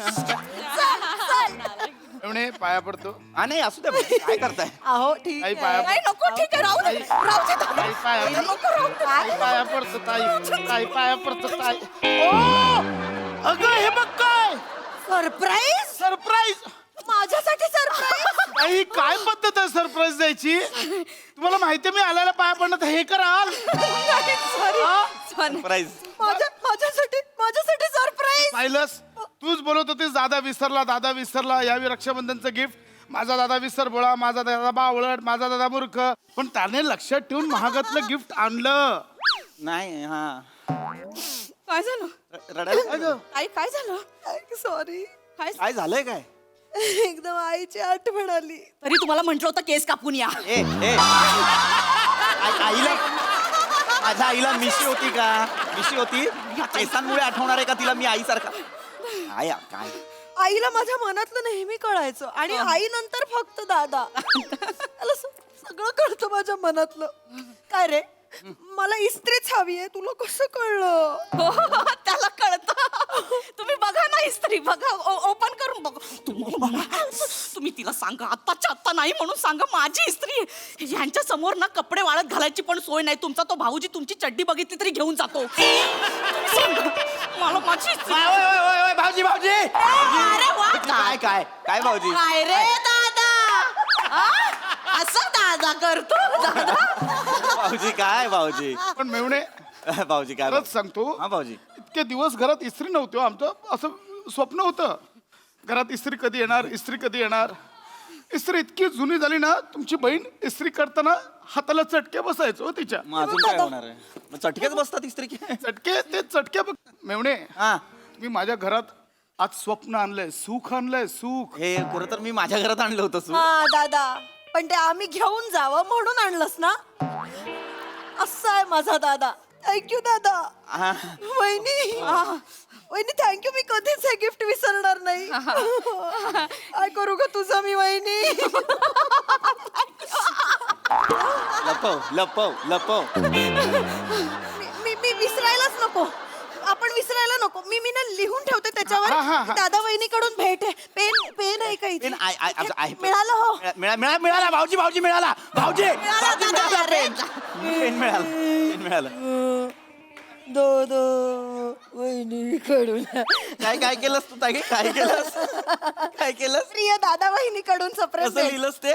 [SPEAKER 10] एवढे पाया पडतो
[SPEAKER 3] नाही असू दे भाऊजी, काय करताय
[SPEAKER 9] अहो ठीक
[SPEAKER 10] आई
[SPEAKER 9] आहे
[SPEAKER 10] पाया
[SPEAKER 9] नाही नको ठीक आहे राहू दे राहू दे दादा.
[SPEAKER 10] ताई पाया
[SPEAKER 9] नको राहू दे.
[SPEAKER 10] ताई पाया पडतो ताई पाया पडतो ताई अगं हे बघ काय
[SPEAKER 9] सरप्राईज
[SPEAKER 10] सरप्राईज
[SPEAKER 9] माझ्यासाठी सरप्राईज
[SPEAKER 10] आई काय पद्धत आहे सरप्राईज द्यायची तुम्हाला माहितीये मी आल्याला पाया पडणं तर हे कराल
[SPEAKER 3] सरप्राईज
[SPEAKER 9] माझ्यासाठी सरप्राईज
[SPEAKER 10] पाहिलंस तूच बोलत होतीस दादा विसरला यावी रक्षाबंधनचं गिफ्ट माझा दादा विसर बोळा माझा दादा बावळट माझा दादा मूर्ख पण त्याने लक्षात ठेवून महागातलं गिफ्ट आणलं
[SPEAKER 3] नाही हा
[SPEAKER 9] काय झालं
[SPEAKER 3] रडायला
[SPEAKER 9] काय झालं सॉरी
[SPEAKER 3] काय झालंय काय
[SPEAKER 9] एकदम आईची आठवण आली तरी तुम्हाला म्हंटल होतं केस कापून या
[SPEAKER 3] ए आईला माझ्या आईला मिशी होती का मिशी होती केसांमुळे आठवणार आहे का तिला मी आईसारखा काय
[SPEAKER 9] आईला माझ्या मनातलं नेहमी कळायचं आणि आई नंतर फक्त दादा मला सगळं कळतं माझ्या मनातलं काय रे मला इस्त्रीच हवी आहे तुला कसं कळलं त्याला कळतं तुम्ही बघा ना इस्त्री बघा ओपन करून बघा तुम्ही तिला सांगा आत्ताच्या आत्ता नाही म्हणून सांगा माझी इस्त्री आहे यांच्या समोर ना कपडे वाळत घालायची पण सोय नाही तुमचा तो भाऊजी तुमची चड्डी बघितली तरी घेऊन जातो तुम्ही सांगा, मला माझी इस्त्री
[SPEAKER 3] भाऊजी
[SPEAKER 9] अरे वा
[SPEAKER 3] काय भाऊजी
[SPEAKER 9] काय रे दादा असं दादा करतो दादा
[SPEAKER 3] भाऊजी काय भाऊजी
[SPEAKER 10] पण मेवणे
[SPEAKER 3] भाऊजी काय
[SPEAKER 10] खरंच सांगतो
[SPEAKER 3] हा भाऊजी
[SPEAKER 10] इतके दिवस घरात इस्त्री नव्हती हो. आमचं असं स्वप्न होतं घरात इस्त्री कधी येणार इस्त्री इतकी जुनी झाली ना तुमची बहीण इस्त्री करताना हाताला चटके बसायचो हो तिच्या
[SPEAKER 3] मग अजून काय होणार आहे मग चटकेच बसतात इस्त्री की
[SPEAKER 10] चटके बघ मेवणे
[SPEAKER 3] हा
[SPEAKER 10] मी माझ्या घरात आज स्वप्न आणलंय सुख
[SPEAKER 3] हे खरं तर मी माझ्या घरात आणलं होतं सू
[SPEAKER 9] हा दादा पण ते आम्ही घेऊन जावं म्हणून आणलंस ना असं आहे माझा दादा थँक्यू दादा
[SPEAKER 3] हा.
[SPEAKER 9] वहिनी थँक्यू मी कधीच हे गिफ्ट विसरणार नाही काय करू ग तुझं मी वहिनी
[SPEAKER 3] लपव
[SPEAKER 9] मी विसरायलाच नको आपण विसरायला नको मी ना लिहून ठेवते त्याच्यावर दादा वहिनीकडून भेट आहे पेन आहे का इथे मिळालं हो
[SPEAKER 3] मिळाला भाऊजी मिळाला भाऊजी पेन मिळाला
[SPEAKER 9] दो वहिनीकडून
[SPEAKER 3] काय केलंस तू ताई काय केलंस
[SPEAKER 9] प्रिय दादा वहिनीकडून सरप्राईज
[SPEAKER 3] कसं लिहिलंस ते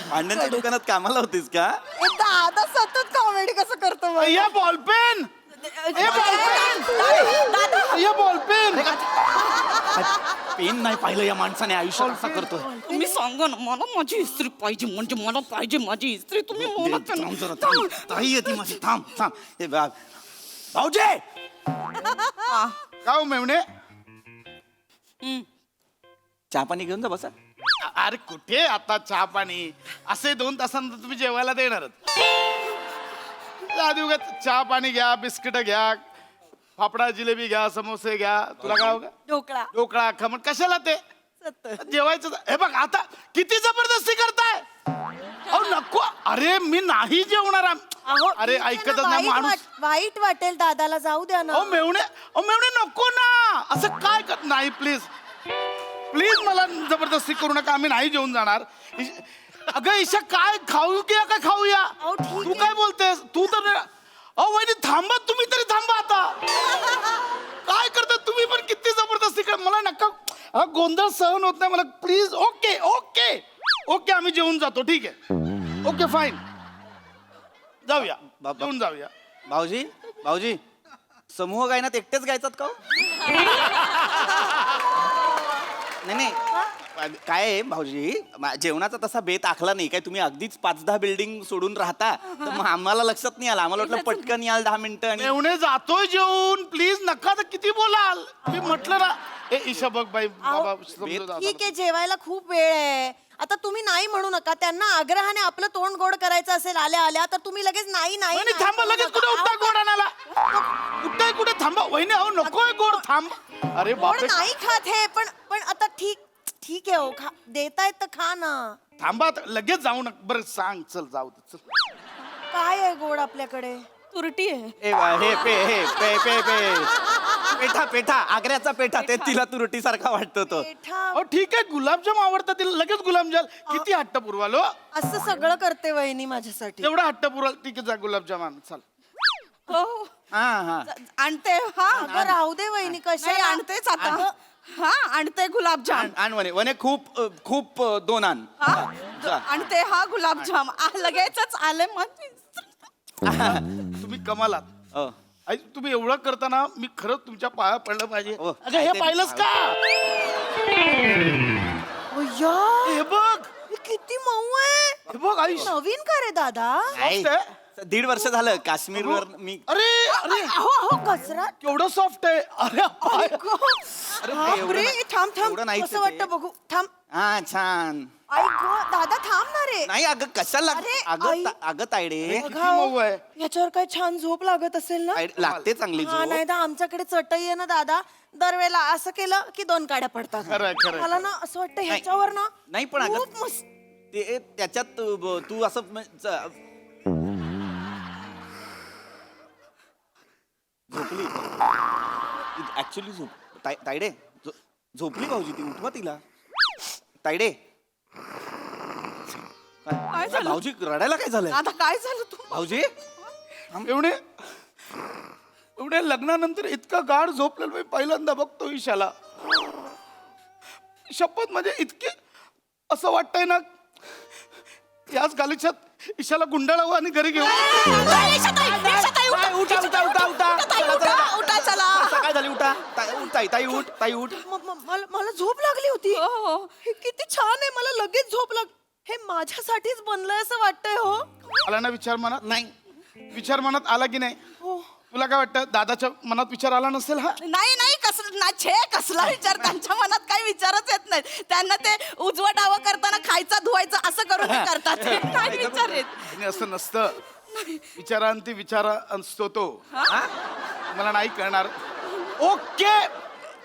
[SPEAKER 3] भांड्यांच्या दुकानात कामाला होतीस का
[SPEAKER 9] दादा सतत कॉमेडी कसं करतो बघ.
[SPEAKER 10] या बॉलपेन
[SPEAKER 3] पेन नाही पाहिलं या माणसाने आयुष्यात असा करतो
[SPEAKER 9] तुम्ही सांगा ना मला माझी इस्त्री पाहिजे म्हणजे मला पाहिजे माझी इस्त्री तुम्ही म्हणत
[SPEAKER 3] थांब जरा, थांब. ताई येते माझी थांब हे बघ भाऊजी
[SPEAKER 10] का हो मेवणे
[SPEAKER 3] चहा पाणी घेऊन जा बसा
[SPEAKER 10] अरे कुठे आता चहा पाणी असे 2 तासानंतर तुम्ही जेवायला देणारच आधी उगाच चहा पाणी घ्या बिस्किट घ्या फाफडा जिलेबी घ्या समोसे घ्या तुला काय होगा
[SPEAKER 9] ढोकळा
[SPEAKER 10] ढोकळा खमण कशाला ते जेवायचं हे बघ आता किती जबरदस्ती करताय अहो नको अरे मी नाही जेवणार अरे ऐकतच नाही माणूस
[SPEAKER 9] वाईट वाटेल दादाला, जाऊ द्या ना.
[SPEAKER 10] अहो मेवणे नको ना असं काय कर नाही प्लीज प्लीज मला जबरदस्ती करू नका आम्ही नाही जेवून जाणार अगं ईशा काय खाऊया काय खाऊया
[SPEAKER 9] अहो, ठीक
[SPEAKER 10] तू
[SPEAKER 9] आहे.
[SPEAKER 10] काय बोलतेस तू तर अहो वहिनी थांबा तुम्ही तरी थांबा आता काय करता तुम्ही पण किती जबरदस्ती कर मला नका हा गोंधळ सहन होत नाही मला प्लीज ओके ओके ओके आम्ही जेवून जातो ठीक आहे ओके फाईन जाऊया जेवून जाऊया
[SPEAKER 11] भाऊजी भाऊजी समूह गायनात एकटेच गायतात का हो? नाही नाही काय आहे भाऊजी जेवणाचा तसा बेत आखला नाही काय तुम्ही अगदीच 5-10 बिल्डिंग सोडून राहता तर मग आम्हाला लक्षात नाही आलं आम्हाला वाटलं पटकन याल 10 मिनिटं आणि
[SPEAKER 10] मेवणे जातोय जेवून प्लीज नका तर किती बोलाल मी म्हटलं ना ए ईशा बघ बाई बाबा समजून जा.
[SPEAKER 9] ठीक आहे, जेवायला खूप वेळ आहे. आता तुम्ही नाही म्हणू नका. त्यांना आग्रहाने आपलं तोंड गोड करायचं असेल आल्या आल्या तर तुम्ही लगेच नाही नाही
[SPEAKER 10] वहिनी
[SPEAKER 9] नाही
[SPEAKER 10] थांबा
[SPEAKER 9] म्हणू
[SPEAKER 10] लगेच
[SPEAKER 9] नका.
[SPEAKER 10] कुठे उठता
[SPEAKER 9] अहो,
[SPEAKER 10] गोड आणायला कुठे कुठे थांबा वहिनी अहो नकोय गोड थांब अरे
[SPEAKER 9] गोड
[SPEAKER 10] बापरे
[SPEAKER 9] नाही खात हे पण आता ठीक आहे हो देतायत तर खा ना.
[SPEAKER 10] थांबा आता, लगेच जाऊ नका बरं सांग चल जाऊ दे, चल
[SPEAKER 9] काय आहे गोड आपल्याकडे? तुरटी आहे.
[SPEAKER 11] हे पेठा पेठा आग्र्याचा पेठा ते तिला तुरटी सारखा वाटतो तो
[SPEAKER 9] पेठा
[SPEAKER 10] अहो ठीक आहे गुलाबजाम आवडतात तिला लगेच गुलाबजाम किती हट्ट पुरवाल हो
[SPEAKER 9] असं सगळं करते वहिनी माझ्यासाठी.
[SPEAKER 10] एवढा हट्ट पुरवाल ठीक आहे जा गुलाबजाम आण चल
[SPEAKER 9] हो
[SPEAKER 11] हा हा
[SPEAKER 9] आणते. हा अगं राहू दे वहिनी कशी आणतेच आता. हा आणते गुलाबजाम.
[SPEAKER 11] आण वने खूप खूप 2 आण जा.
[SPEAKER 9] आणते हा गुलाबजाम लगेचच आले
[SPEAKER 10] तुम्ही कमालात
[SPEAKER 11] अ,
[SPEAKER 10] आई तुम्ही एवढं करताना मी खरंच तुमच्या पाया पडलं पाहिजे
[SPEAKER 11] हो.
[SPEAKER 10] अगं हे पाहिलंस का हे बघ
[SPEAKER 9] किती मऊ आहे.
[SPEAKER 10] हे बघ आई
[SPEAKER 9] नवीन का रे दादा?
[SPEAKER 11] नाही, 1.5 वर्ष झालं काश्मीरवर मी
[SPEAKER 10] अरे अरे
[SPEAKER 9] अहो कचरा.
[SPEAKER 10] केवढं सॉफ्ट आहे अरे पाय.
[SPEAKER 9] बापरे, थांब थांब
[SPEAKER 11] एवढं नाहीच
[SPEAKER 9] कसं
[SPEAKER 11] आहे ते.
[SPEAKER 9] वाटतं बघू थांब.
[SPEAKER 11] हा छान
[SPEAKER 9] आई गो दादा थांब ना रे.
[SPEAKER 11] नाही अगं कशाला
[SPEAKER 9] अरे,
[SPEAKER 11] अगं
[SPEAKER 9] आई.
[SPEAKER 11] अगं तायडे
[SPEAKER 10] किती मऊ आहे
[SPEAKER 9] याच्यावर काय छान झोप लागत असेल ना?
[SPEAKER 11] लागते चांगली
[SPEAKER 9] हा
[SPEAKER 11] झोप.
[SPEAKER 9] नाही तर आमच्याकडे चटई आहे ना दादा दरवेळेला असं केलं की 2 काड्या पडतात.
[SPEAKER 10] खरंय, खरंय.
[SPEAKER 9] मला ना असं वाटतं ह्याच्यावर ना
[SPEAKER 11] नाही पण अगं
[SPEAKER 9] खूप मस्त.
[SPEAKER 11] ते त्याच्यात तू असं झोपली ऍक्च्युली तायडे झोपली भाऊजी ती उठवा तिला तायडे काय भाऊजी रडायला काय झालंय
[SPEAKER 9] आता काय झालं तू?
[SPEAKER 11] भाऊजी
[SPEAKER 10] एवढे लग्नानंतर इतका गाढ झोपलेलं मी पहिल्यांदा बघतो ईशाला शपथ म्हणजे इतके असं वाटतंय ना याच गालीच्यात ईशाला गुंडाळावं आणि घरी घेऊ
[SPEAKER 9] उठा चला.
[SPEAKER 11] काय झाली उठा ताई उठ ताई उठ
[SPEAKER 9] मला झोप लागली होती. हे किती छान आहे. मला लगेच झोप लाग. हे माझ्यासाठीच बनलंय असं वाटतंय हो.
[SPEAKER 10] आला ना विचार मनात
[SPEAKER 11] नाही
[SPEAKER 10] विचार मनात आला की नाही तुला काय वाटतं दादाच्या मनात विचार आला नसेल हा
[SPEAKER 9] नाही नाही कसला विचार त्यांच्या मनात काही विचारच येत नाही. त्यांना ते उजवं डावं करताना खायचं धुवायचं असं करून ते करतात. नाही विचार येत.
[SPEAKER 10] आणि असं नसतं विचारांती विचारा असतो तो मला नाही कळणार ओके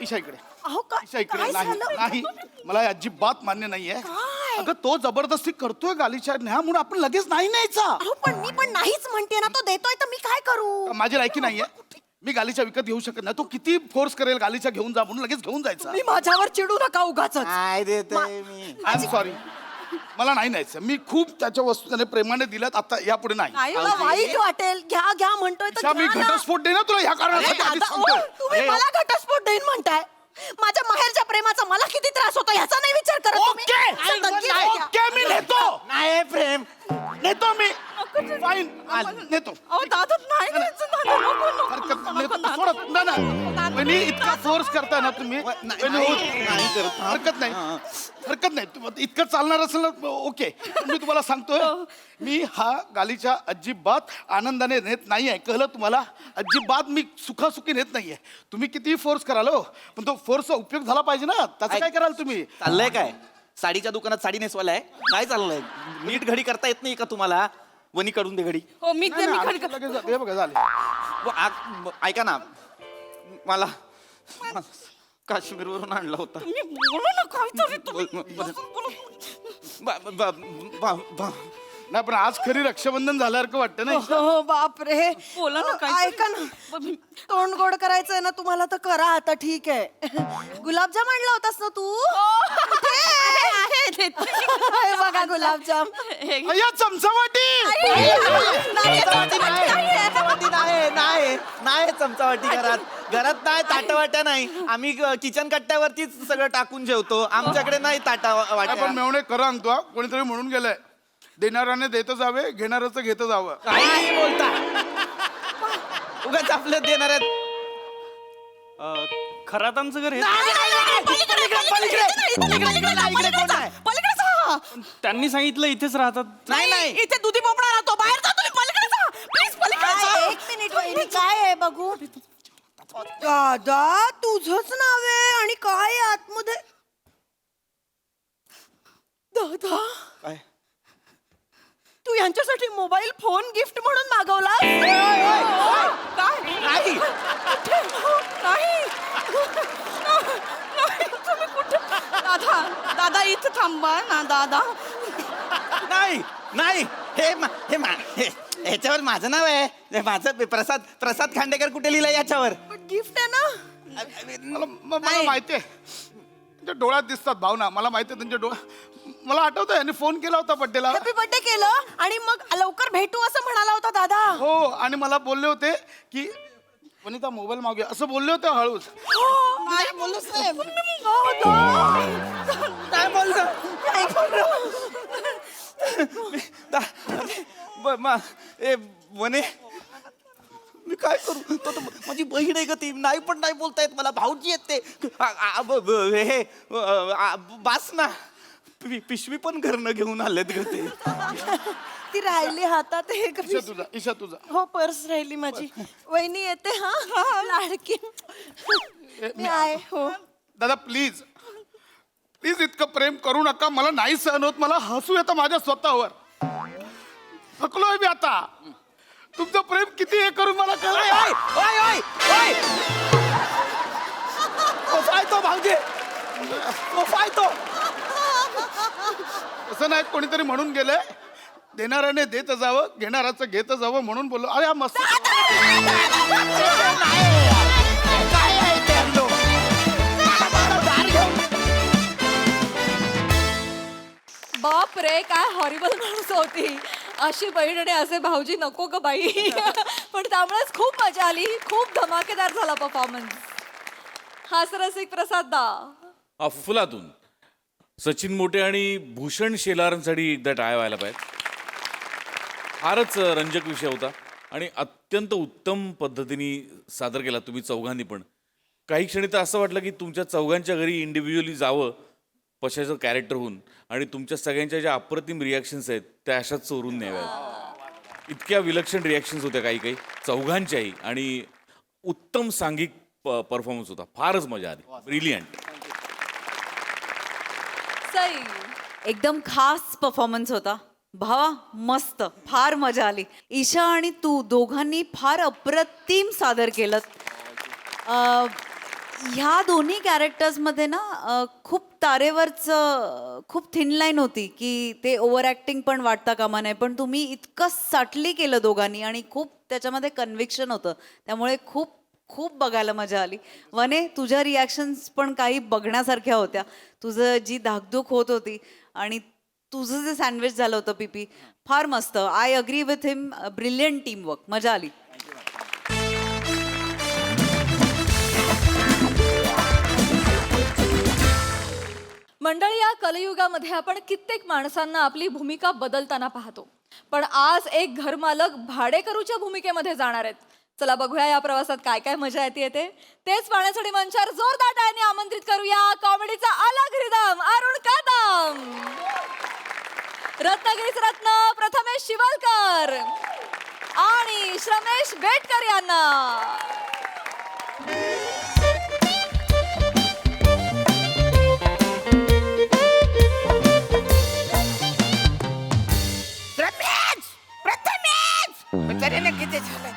[SPEAKER 10] ईशा इकडे
[SPEAKER 9] अहो
[SPEAKER 10] ईशा इकडे
[SPEAKER 9] काय
[SPEAKER 10] नाही
[SPEAKER 9] झालं?
[SPEAKER 10] नाही मला हे अजिबात मान्य नाहीये
[SPEAKER 9] काय?
[SPEAKER 10] अगं तो जबरदस्ती करतोय गालीच्या न्या म्हणून आपण लगेच नाही न्यायचा
[SPEAKER 9] अहो पण मी पण नाहीच म्हणते ना. तो देतोय तर मी काय करू?
[SPEAKER 10] माझी लायकी नाहीये मी गालीच्या विकत घेऊ शकत नाही तो किती फोर्स करेल गालीच्या घेऊन जा म्हणून लगेच घेऊन जायचा
[SPEAKER 9] मी माझ्यावर चिडू नका उगाच.
[SPEAKER 11] काय देतोय मी
[SPEAKER 10] आय एम सॉरी मला नाही न्यायचं मी खूप त्याच्या वस्तू त्याने प्रेमाने दिल्यात आता यापुढे नाही
[SPEAKER 9] नाही मला वाईट वाटेल. घ्या म्हणतोय तर
[SPEAKER 10] ईशा, मी
[SPEAKER 9] घ्या ना.
[SPEAKER 10] घटस्फोट देईन ना तुला ह्या
[SPEAKER 9] अरे
[SPEAKER 10] कारणासाठी आधीच
[SPEAKER 9] दादा,
[SPEAKER 10] सांगतोय.
[SPEAKER 9] तुम्ही
[SPEAKER 10] अरे,
[SPEAKER 9] मला घटस्फोट देईन म्हणताय. माझ्या माहेरच्या प्रेमाचा मला किती त्रास होतो ह्याचा नाही विचार करत तुम्ही.
[SPEAKER 10] ओके
[SPEAKER 9] असं नक्की नाही.
[SPEAKER 10] ओके मी नेतो
[SPEAKER 11] नाही प्रेम
[SPEAKER 10] नेतो मी फाईन नेतो
[SPEAKER 9] अहो दादा नाही द्यायचं, दादा, नको, नको,
[SPEAKER 10] हरकत
[SPEAKER 9] नको,
[SPEAKER 10] नाही,
[SPEAKER 9] नको, दादा.
[SPEAKER 10] सोडत ना ना वहिनी इतका फोर्स करताय ना तुम्ही वहिनी,
[SPEAKER 11] नाही करत.
[SPEAKER 10] हरकत नाही हरकत नाही इतकं चालणार असेल ना ओके पण मी तुम्हाला सांगतोय मी हा गालीच्या अजिबात आनंदाने नेत नाहीये कळलं तुम्हाला अजिबात मी सुखासुखी नेत नाहीये तुम्ही कितीही फोर्स कराल हो पण तो फोर्सचा उपयोग झाला पाहिजे ना त्याचं काय कराल तुम्ही
[SPEAKER 11] चाललंय काय साडीच्या दुकानात साडी नेसवालाय काय चाललंय नीट घडी करता येत नाही का तुम्हाला वनी काढून दे घडी
[SPEAKER 9] हो मी
[SPEAKER 10] नाही, नाही, आमचं लगेच हे बघा झालं
[SPEAKER 11] ऐका ना मला काश्मीरवरून आणला होता.
[SPEAKER 9] तुम्ही बोला ना काहीतरी तुम्ही.
[SPEAKER 11] बा- बा- बा- बा-
[SPEAKER 10] नाही पण आज खरी रक्षाबंधन झाल्यासारखं वाटतं ना ईशा?
[SPEAKER 8] हो बापरे
[SPEAKER 9] बोला ना काहीतरी.
[SPEAKER 8] ऐका ना तोंड गोड करायचंय ना तुम्हाला तर करा आता ठीक आहे गुलाबजाम आणला होतास ना तू हे बघा गुलाबजाम
[SPEAKER 10] अय्या चमचावाटी
[SPEAKER 11] चमचावाटी नाही चमचावाटी घरात नाही ताटावाट्या नाही. आम्ही किचन कट्ट्यावरतीच सगळं टाकून जेवतो. आमच्याकडे नाही ताटा
[SPEAKER 10] आपण
[SPEAKER 11] वाट्या.
[SPEAKER 10] मेवणे खरं सांगतो हा. कोणीतरी म्हणून गेलंय देणाऱ्याने देत जावे घेणाऱ्याचं घेत जावं.
[SPEAKER 11] काही बोलता उगाच आपलं देणार आहेत.
[SPEAKER 12] खरात आमचं घर हे त्यांनी सांगितलं इथेच राहतात.
[SPEAKER 11] नाही
[SPEAKER 9] इथे दुधी पोपळा राहतो. बाहेर जा तुम्ही, पलीकडे जा प्लीज, पलीकडे जा.
[SPEAKER 8] एक मिनिट वहिनी काय आहे बघू दादा तुझंच नाव आहे आणि काय आहे आतमध्ये
[SPEAKER 9] दादा
[SPEAKER 11] काय?
[SPEAKER 9] तू यांच्यासाठी मोबाईल फोन गिफ्ट म्हणून मागवला. काय
[SPEAKER 11] नाही
[SPEAKER 9] नाही तुम्ही कुठे? दादा इथं थांबा ना दादा.
[SPEAKER 11] नाही ह्याच्यावर माझं नाव आहे. हे माझं प्रसाद खांडेकर कुठे लिहिलंय याच्यावर?
[SPEAKER 9] गिफ्ट आहे ना.
[SPEAKER 10] मला माहिती आहे त्यांच्या डोळ्यात दिसतात भावना. मला माहिती आहे त्यांच्या डोळ्यात. मला आठवतं यांनी फोन केला होता बड्डेला.
[SPEAKER 9] हॅपी बर्थडे केलं आणि मग लवकर भेटू असं म्हणाला होता दादा.
[SPEAKER 10] हो आणि मला बोलले होते की वनिता मोबाईल मागूया असं बोलले होते हळूच.
[SPEAKER 9] नाही बोललोच नाही.
[SPEAKER 11] वने मी काय करू? तो माझी बहीण आहे ग ती. नाही पण नाही बोलता येत मला. भाऊजी येत ते हे बास ना. पिशवी पण घरनं घेऊन आलेत ग ते.
[SPEAKER 9] ती राहिली हातात. हे
[SPEAKER 10] ईशा तुझा
[SPEAKER 9] हो पर्स राहिली माझी. वहिनी येते हा लाडकी. मी आहे हो.
[SPEAKER 10] दादा प्लीज इतकं प्रेम करू नका. मला नाही सहन होत. मला हसू येतं माझ्या स्वतःवर. थकलोय मी आता. तुमचं प्रेम किती हे करून मला कळलं.
[SPEAKER 11] तो भाऊजी तो
[SPEAKER 10] असं नाही कोणीतरी म्हणून गेलंय देणाऱ्याने देत जावं घेणाऱ्याचं घेत जावं म्हणून बोललो. अरे हा मस्त.
[SPEAKER 2] बाप रे काय हॉरिबल माणूस होती. अशी बहीण आणि असे भाऊजी नको ग बाई. पण त्यामुळेच खूप मजा आली. खूप धमाकेदार झाला परफॉर्मन्स. हास्यरसिक प्रसाद दा
[SPEAKER 7] फुलातून सचिन मोटे आणि भूषण शेलारांसाठी एकदा टाळ्या व्हायला पाहिजे. फारच रंजक विषय होता आणि अत्यंत उत्तम पद्धतीने सादर केला तुम्ही चौघांनी पण. काही क्षणी तर असं वाटलं की तुमच्या चौघांच्या घरी इंडिव्हिज्युअली जावं पशाचं कॅरेक्टर होऊन आणि तुमच्या सगळ्यांच्या ज्या अप्रतिम रिॲक्शन्स आहेत त्या अशाच चोरून न्याव्यात. इतक्या विलक्षण रिॲक्शन्स होत्या काही चौघांच्याही आणि उत्तम सांघिक परफॉर्मन्स होता. फारच मजा आली. ब्रिलियंट.
[SPEAKER 2] सई
[SPEAKER 8] एकदम खास परफॉर्मन्स होता भावा. मस्त फार मजा आली. ईशा आणि तू दोघांनी फार अप्रतिम सादर केलं. ह्या दोन्ही कॅरेक्टर्समध्ये ना खूप तारेवरचं खूप थिन लाईन होती की ते ओव्हर ॲक्टिंग पण वाटता कामा नये. पण तुम्ही इतकं साटली केलं दोघांनी आणि खूप त्याच्यामध्ये कन्व्हिक्शन होतं. त्यामुळे खूप खूप बघायला मजा आली. वने तुझ्या रिॲक्शन्स पण काही बघण्यासारख्या होत्या. तुझं जी धाकधूक होत होती आणि तुझं जे सँडविच झालं होतं पीपी फार मस्त. I agree with him. Brilliant teamwork. मजा आली.
[SPEAKER 2] मंडळी या कलियुगामध्ये आपण कित्येक माणसांना आपली भूमिका बदलताना पाहतो. पण आज एक घरमालक भाडेकरूच्या भूमिकेमध्ये जाणार आहेत. चला बघूया या प्रवासात काय काय मजा येते. तेच पाहण्यासाठी मंचावर जोरदार टाळ्यांनी आमंत्रित करूया कॉमेडीचा अलग रिदम अरुण कदम, रत्नागिरीचे रत्न प्रथमेश शिवलकर आणि श्रमेश बेटकर यांना.
[SPEAKER 3] किती झालं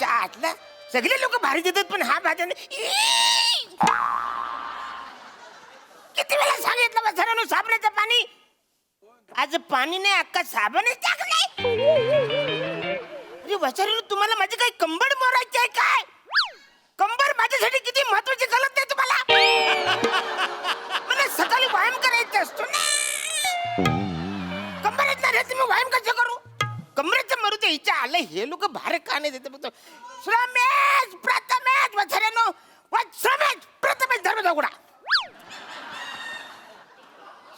[SPEAKER 3] चहातलं. सगळे लोक भारी देतात पण हा भाज्या किती वेळा सांगितलं वसरानो साबणाचं पाणी? आज पाणी नाही अक्का साबणच टाकलाय. अरे वसरानो तुम्हाला माझी काही कंबर मोरायची आहे काय? कंबर माझ्यासाठी किती महत्वाची कळत नाही तुम्हाला? मला सकाळी व्यायाम करायचा असतो ना. कंबर येत नाही तुम्ही व्यायाम कसं करू? कमरेचं मरू ते हिच्या आलं हे लोक भार का नाही देते बघतो. श्रमेश प्रथमेश वसरानो श्रमेश प्रथमेश दरवाजा उघडा.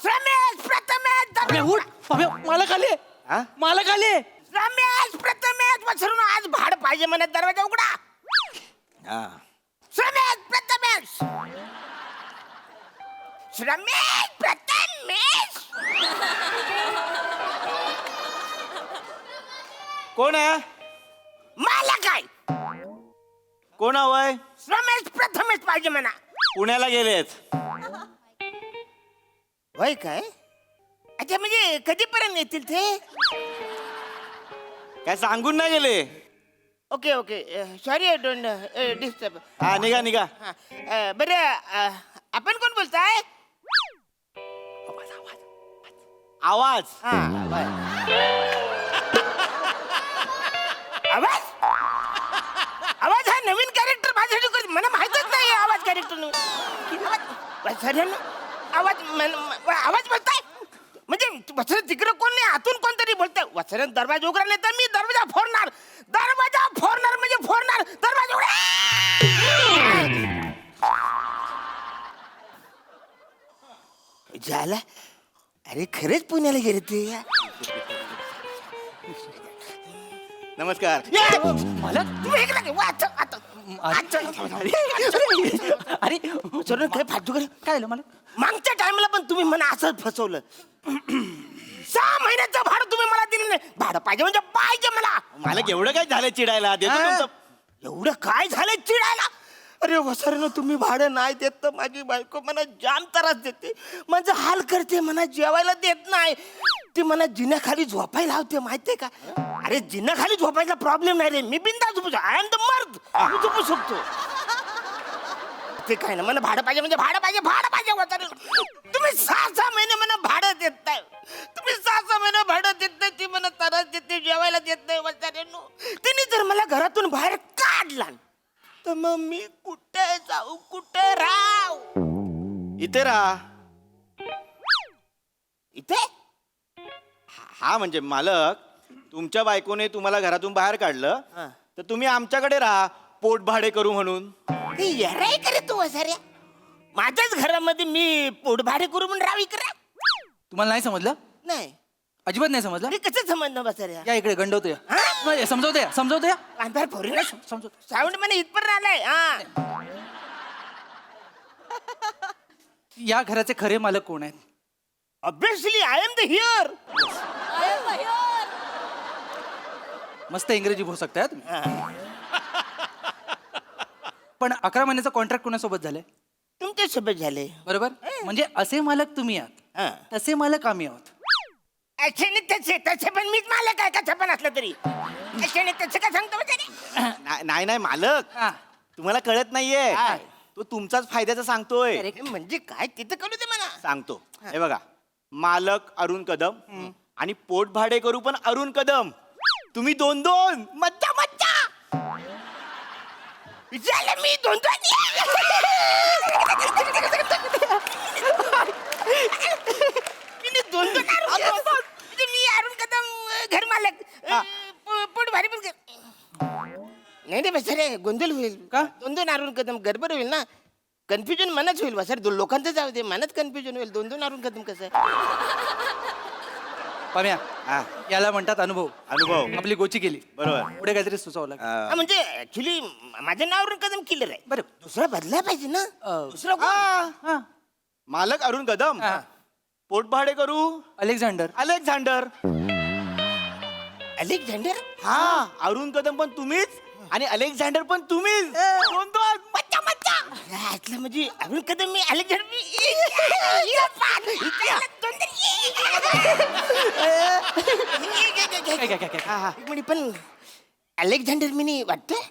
[SPEAKER 3] श्रमेश प्रथमेश दरवाजा उघडा.
[SPEAKER 11] मालक आले मालक आले.
[SPEAKER 3] रमेश प्रथमेश वसरून आज भाड पाहिजे म्हणत दरवाजा उघडा. रमेश प्रथमेश रमेश प्रथमेश.
[SPEAKER 11] कोण आहे?
[SPEAKER 3] मला काय
[SPEAKER 11] कोण हवंय?
[SPEAKER 3] रमेश प्रथमेश पाहिजे म्हणा.
[SPEAKER 11] पुण्याला गेलेत.
[SPEAKER 3] होय काय? अच्छा म्हणजे कधीपर्यंत येतील ते?
[SPEAKER 11] काय सांगून नाही गेले?
[SPEAKER 3] Okay okay sorry don't disturb.
[SPEAKER 11] हा निघा निघा.
[SPEAKER 3] बरं आपण कोण बोलताय?
[SPEAKER 11] आवाज
[SPEAKER 3] आवाज आवाज हा नवीन कॅरेक्टर माझ्यासाठी मला माहितच नाही आवाज कॅरेक्टर आवाज बोलताय म्हणजे वसरन तिकडे कोण नाही आतून कोणतरी बोलतंय. वसरन दरवाजा उघडा नाही तर मी दरवाजा फोडणार. दरवाजा फोडणार म्हणजे फोडणार. दरवाजा उघडा झाला. अरे खरेच पुण्याला गेले ते.
[SPEAKER 11] नमस्कार.
[SPEAKER 3] मला तुम्ही इकडे काय? वाच, वाच.
[SPEAKER 11] अरे
[SPEAKER 3] चल काय फाटू करे काय झालं मला? मागच्या टायमाला पण तुम्ही मला असंच फसवलं. 6 महिन्याचं भाडं तुम्ही मला दिलं नाही. भाडं पाहिजे म्हणजे पाहिजे मला.
[SPEAKER 11] मालक एवढं काय झालं चिडायला? देतो तुमचं.
[SPEAKER 3] एवढं काय झालं चिडायला? अरे वसरनं तुम्ही भाडं नाही देत तर माझी बायको मला जाम त्रास देते. माझं हाल करते. मला जेवायला देत नाही. ती मला जिन्याखाली झोपायला लावते माहितीये का? अरे जिन्याखाली झोपायचा प्रॉब्लेम नाही रे. मी बिंदास झोपू शकतो. आय एम द मर्द. मी झोपू शकतो. ते काय ना मला भाडं पाहिजे म्हणजे भाडं पाहिजे. भाडं पाहिजे वसरनं. तुम्ही 6 महिने मला भाडं देत नाही. तुम्ही 6 महिने भाडं देत नाही. ती मला त्रास देते. जेवायला देत नाही वसरनं. तिने जर मला घरातून बाहेर काढला तर मग मी कुठे जाऊ कुठे राहू?
[SPEAKER 11] इथे राहा.
[SPEAKER 3] इथे
[SPEAKER 11] हा म्हणजे मालक तुमच्या बायकोने तुम्हाला घरातून बाहेर काढलं तर तुम्ही आमच्याकडे राहा पोट भाडे करू म्हणून.
[SPEAKER 3] हे येराय करे तू वसाऱ्या. माझ्याच घरामध्ये मी पोटभाडे करू म्हणून राहावी करा.
[SPEAKER 6] तुम्हाला नाही समजलं?
[SPEAKER 3] नाही
[SPEAKER 6] अजिबात नाही समजलं?
[SPEAKER 3] हे कसं समजणं बसाऱ्या?
[SPEAKER 6] या इकडे गंडवतो या. समजवतो या समजवतो या.
[SPEAKER 3] कांदार फोरीला
[SPEAKER 6] समजवतो.
[SPEAKER 3] साऊंड मला इथपर्यंत आलाय.
[SPEAKER 6] या घराचे खरे मालक कोण आहेत?
[SPEAKER 3] Obviously I am the here.
[SPEAKER 6] मस्त इंग्रजी बोलू शकताय तुम्ही. पण 11 महिन्याचा कॉन्ट्रॅक्ट कोणासोबत झालंय?
[SPEAKER 3] तुमच्या सोबत झाले
[SPEAKER 6] बरोबर. म्हणजे असे मालक तुम्ही आहात, तसे मालक आम्ही आहोत.
[SPEAKER 3] अशाने तसे पण मीच मालक आहे कसं पण असलं तरी. अशाने तसं का सांगतो वसाऱ्या?
[SPEAKER 11] नाही नाही मालक तुम्हाला कळत नाहीये. तो तुमचाच फायद्याचा सांगतोय.
[SPEAKER 3] म्हणजे काय तिथं करू दे मला.
[SPEAKER 11] सांगतो. हे बघा मालक अरुण कदम आणि पोट भाडे करू पण अरुण कदम. तुम्ही 2-2.
[SPEAKER 3] मज्जा मज्जा झालं मी 2-2. मी अरुण कदम घर मालक पोट भारी पण नाही रे बसरे गोंधळ होईल
[SPEAKER 6] का?
[SPEAKER 3] 2-2 अरुण कदम गडबड होईल ना. कन्फ्युजन मनाच होईल बसर. 2 लोकांचं जाऊ दे मनात कन्फ्युजन होईल. 2-2 अरुण कदम कसं?
[SPEAKER 6] पाम्या याला म्हणतात अनुभव.
[SPEAKER 11] अनुभव
[SPEAKER 6] आपली गोची केली.
[SPEAKER 11] बरोबर.
[SPEAKER 6] पुढे काहीतरी सुचवलं लागेल.
[SPEAKER 3] म्हणजे ऍक्च्युली माझं नाव अरुण कदम किलर आहे.
[SPEAKER 6] बरं.
[SPEAKER 3] दुसरा बदला पाहिजे ना. दुसरा कोण?
[SPEAKER 6] हा.
[SPEAKER 11] मालक अरुण कदम पोट भाडे करू
[SPEAKER 6] अलेक्झांडर.
[SPEAKER 11] अलेक्झांडर.
[SPEAKER 3] अलेक्झांडर.
[SPEAKER 11] हा अरुण कदम पण तुम्हीच आणि अलेक्झांडर पण तुम्हीच. 2-2.
[SPEAKER 3] मज्जा मज्जा. ऐकलं म्हणजे अरुण कदम मी अलेक्झांडर
[SPEAKER 6] काय काय काय काय.
[SPEAKER 3] एक मिनिट पण अलेक्झांडर मी वाटतंय.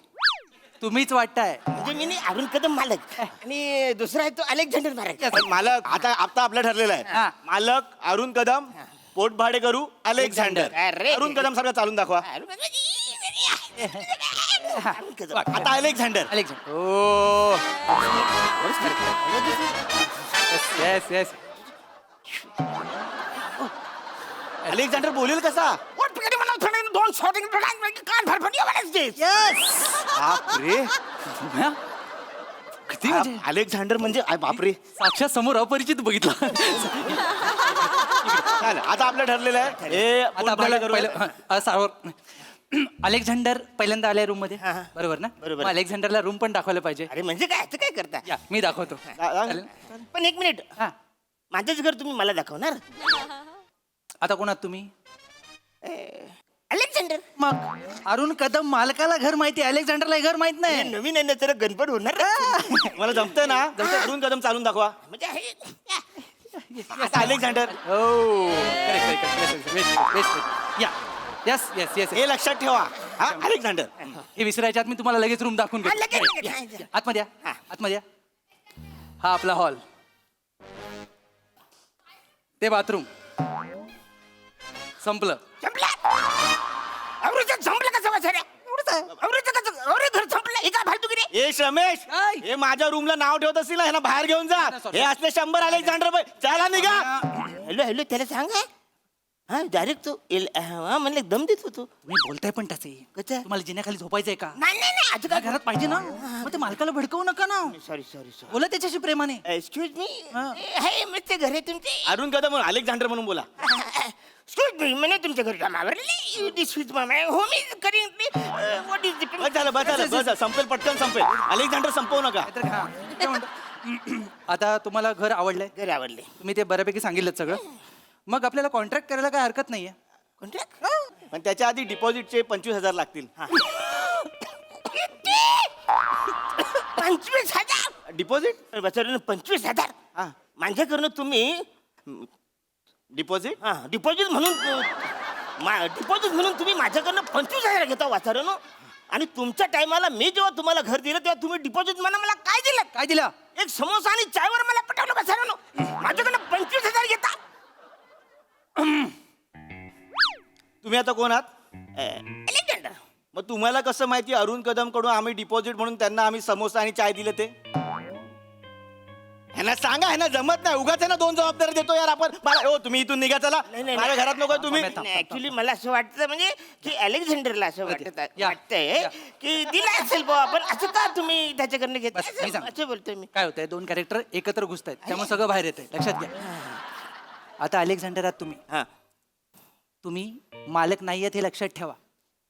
[SPEAKER 6] तुम्हीच वाटताय.
[SPEAKER 3] म्हणजे मी नाही अरुण कदम मालक आणि दुसरा आहे तो अलेक्झांडर मालक.
[SPEAKER 11] मालक आता आपलं ठरलेलं आहे. मालक अरुण कदम, पोट भाडे करू अलेक्झांडर.
[SPEAKER 3] अरे.
[SPEAKER 11] अरुण कदम सारखं चालून दाखवा. आता अलेक्झांडर.
[SPEAKER 6] ओ येस येस.
[SPEAKER 11] अलेक्झांडर बोलेल कसा? बापरे.
[SPEAKER 6] किती म्हणजे
[SPEAKER 11] अलेक्झांडर म्हणजे बापरे.
[SPEAKER 6] साक्षात समोर अपरिचित बघितला.
[SPEAKER 11] चालेल, आता आपलं ठरलेलं आहे. हे
[SPEAKER 6] आता
[SPEAKER 11] पोट
[SPEAKER 6] आपल्याला
[SPEAKER 11] भाडे करू.
[SPEAKER 6] पहिलं सावर अलेक्झांडर पहिल्यांदा आलाय रूम मध्ये बरोबर ना.
[SPEAKER 3] बरोबर.
[SPEAKER 6] मग अलेक्झांडरला रूम पण दाखवायला पाहिजे.
[SPEAKER 3] अरे म्हणजे काय असं काय करता?
[SPEAKER 6] या मी दाखवतो. चालेल?
[SPEAKER 3] पण एक मिनिट,
[SPEAKER 6] हा
[SPEAKER 3] माझंच घर तुम्ही मला दाखवणार?
[SPEAKER 6] आता कोणात तुम्ही?
[SPEAKER 3] अलेक्झांडर.
[SPEAKER 6] मग अरुण कदम मालकाला घर माहिती, अलेक्झांडरला हे घर माहित नाही.
[SPEAKER 3] नवीन आहे ना, तर गणपत होणार.
[SPEAKER 11] मला जमतंय ना. अरुण कदम चालून दाखवा.
[SPEAKER 3] म्हणजे आहे.
[SPEAKER 11] आता अलेक्झांडर.
[SPEAKER 6] हो या येस येस येस.
[SPEAKER 11] हे लक्षात ठेवा. हा अलेक्झांडर.
[SPEAKER 6] हे विसरायच्या आत मी तुम्हाला लगेच रूम दाखवून
[SPEAKER 3] हा,
[SPEAKER 6] घेतो.
[SPEAKER 3] लगेच.
[SPEAKER 6] आतमध्ये या, आतमध्ये या. हा आपला हॉल, ते बाथरूम. संपलं.
[SPEAKER 3] अमृत संपलं कसं वाचायला? अमृत कसं? अरे घर संपलं. हे काय फालतूगिरी?
[SPEAKER 11] ए रमेश, हे माझ्या रूमला नाव ठेवत असतील ना, ह्याला बाहेर घेऊन जा. हे असले 100 अलेक्झांडर बाई. चला निघा.
[SPEAKER 3] हॅलो हॅलो, त्याला सांग. हा डायरेक्ट तो म्हणले दम देत होतो.
[SPEAKER 6] मी बोलताय पण तसे.
[SPEAKER 3] कसं?
[SPEAKER 6] तुम्हाला जिन्याखाली झोपायचंय का?
[SPEAKER 3] नाही नाही नाही, आज
[SPEAKER 6] काय घरात पाहिजे ना. मग ते मालकाला भडकवू नका ना.
[SPEAKER 3] Sorry sorry sorry.
[SPEAKER 6] बोला त्याच्याशी प्रेमाने.
[SPEAKER 3] Excuse me. हे मग ते घर आहे तुमचे?
[SPEAKER 11] अरुण कदम म्हणून अलेक्झांडर म्हणून बोला.
[SPEAKER 3] एक्सक्यूज मी, म्हणे तुमच्या घरी जमावरले दिसवीच मामा. हो मी करीन. व्हॉट इज
[SPEAKER 11] बस झालं बस झालं बस झालं. संपेल, पटकन संपेल. अलेक्झांडर संपवू नका.
[SPEAKER 6] तर हा, काय म्हणतो? आता तुम्हाला घर आवडलंय,
[SPEAKER 3] घर आवडले.
[SPEAKER 6] तुम्ही ते बऱ्यापैकी सांगितलं सगळं. मग आपल्याला कॉन्ट्रॅक्ट करायला काय हरकत नाहीये.
[SPEAKER 3] कॉन्ट्रॅक्ट?
[SPEAKER 11] पण त्याच्या आधी डिपॉझिटचे 25,000 लागतील.
[SPEAKER 3] 25,000
[SPEAKER 11] डिपॉझिट.
[SPEAKER 3] बचारून 25,000.
[SPEAKER 11] हा
[SPEAKER 3] माझ्याकडनं तुम्ही
[SPEAKER 11] डिपॉझिट.
[SPEAKER 3] हा डिपॉझिट म्हणून डिपॉझिट म्हणून तुम्ही माझ्याकडनं 25,000 घेता वाचारण. आणि तुमच्या टायमाला मी जेव्हा तुम्हाला घर दिलं तेव्हा तुम्ही डिपॉझिट म्हणा मला काय दिलं?
[SPEAKER 6] काय दिलं?
[SPEAKER 3] एक समोसा आणि चायवर मला पटवलं बसारण. माझ्याकडनं 25,000 घेता.
[SPEAKER 11] तुम्ही आता कोण आहात?
[SPEAKER 3] अलेक्झांडर.
[SPEAKER 11] मग तुम्हाला कसं माहिती अरुण कदम कडून आम्ही डिपॉझिट म्हणून त्यांना आम्ही समोसा आणि चाय दिलं ते? ह्यांना सांगा, ह्यांना जमत नाही. उगाच आहे ना 2 जबाबदारी देतो यार आपण. हो तुम्ही इथून निघा. चला माझ्या घरात नको तुम्ही.
[SPEAKER 3] ऍक्च्युली मला असं वाटतं म्हणजे की अलेक्झांडरला असं
[SPEAKER 6] या.
[SPEAKER 3] वाटतंय की दिला असेल बुवा आपण. असं का तुम्ही त्याच्याकडनं घेत
[SPEAKER 6] बस, मी सांगतो.
[SPEAKER 3] असं बोलतोय मी.
[SPEAKER 6] काय होतंय, 2 कॅरेक्टर एकत्र घुसतायत, त्यामुळे सगळं बाहेर येतंय. लक्षात घ्या. आता अलेक्झांडर आहात तुम्ही.
[SPEAKER 3] हा
[SPEAKER 6] तुम्ही मालक नाही आहेत हे लक्षात ठेवा.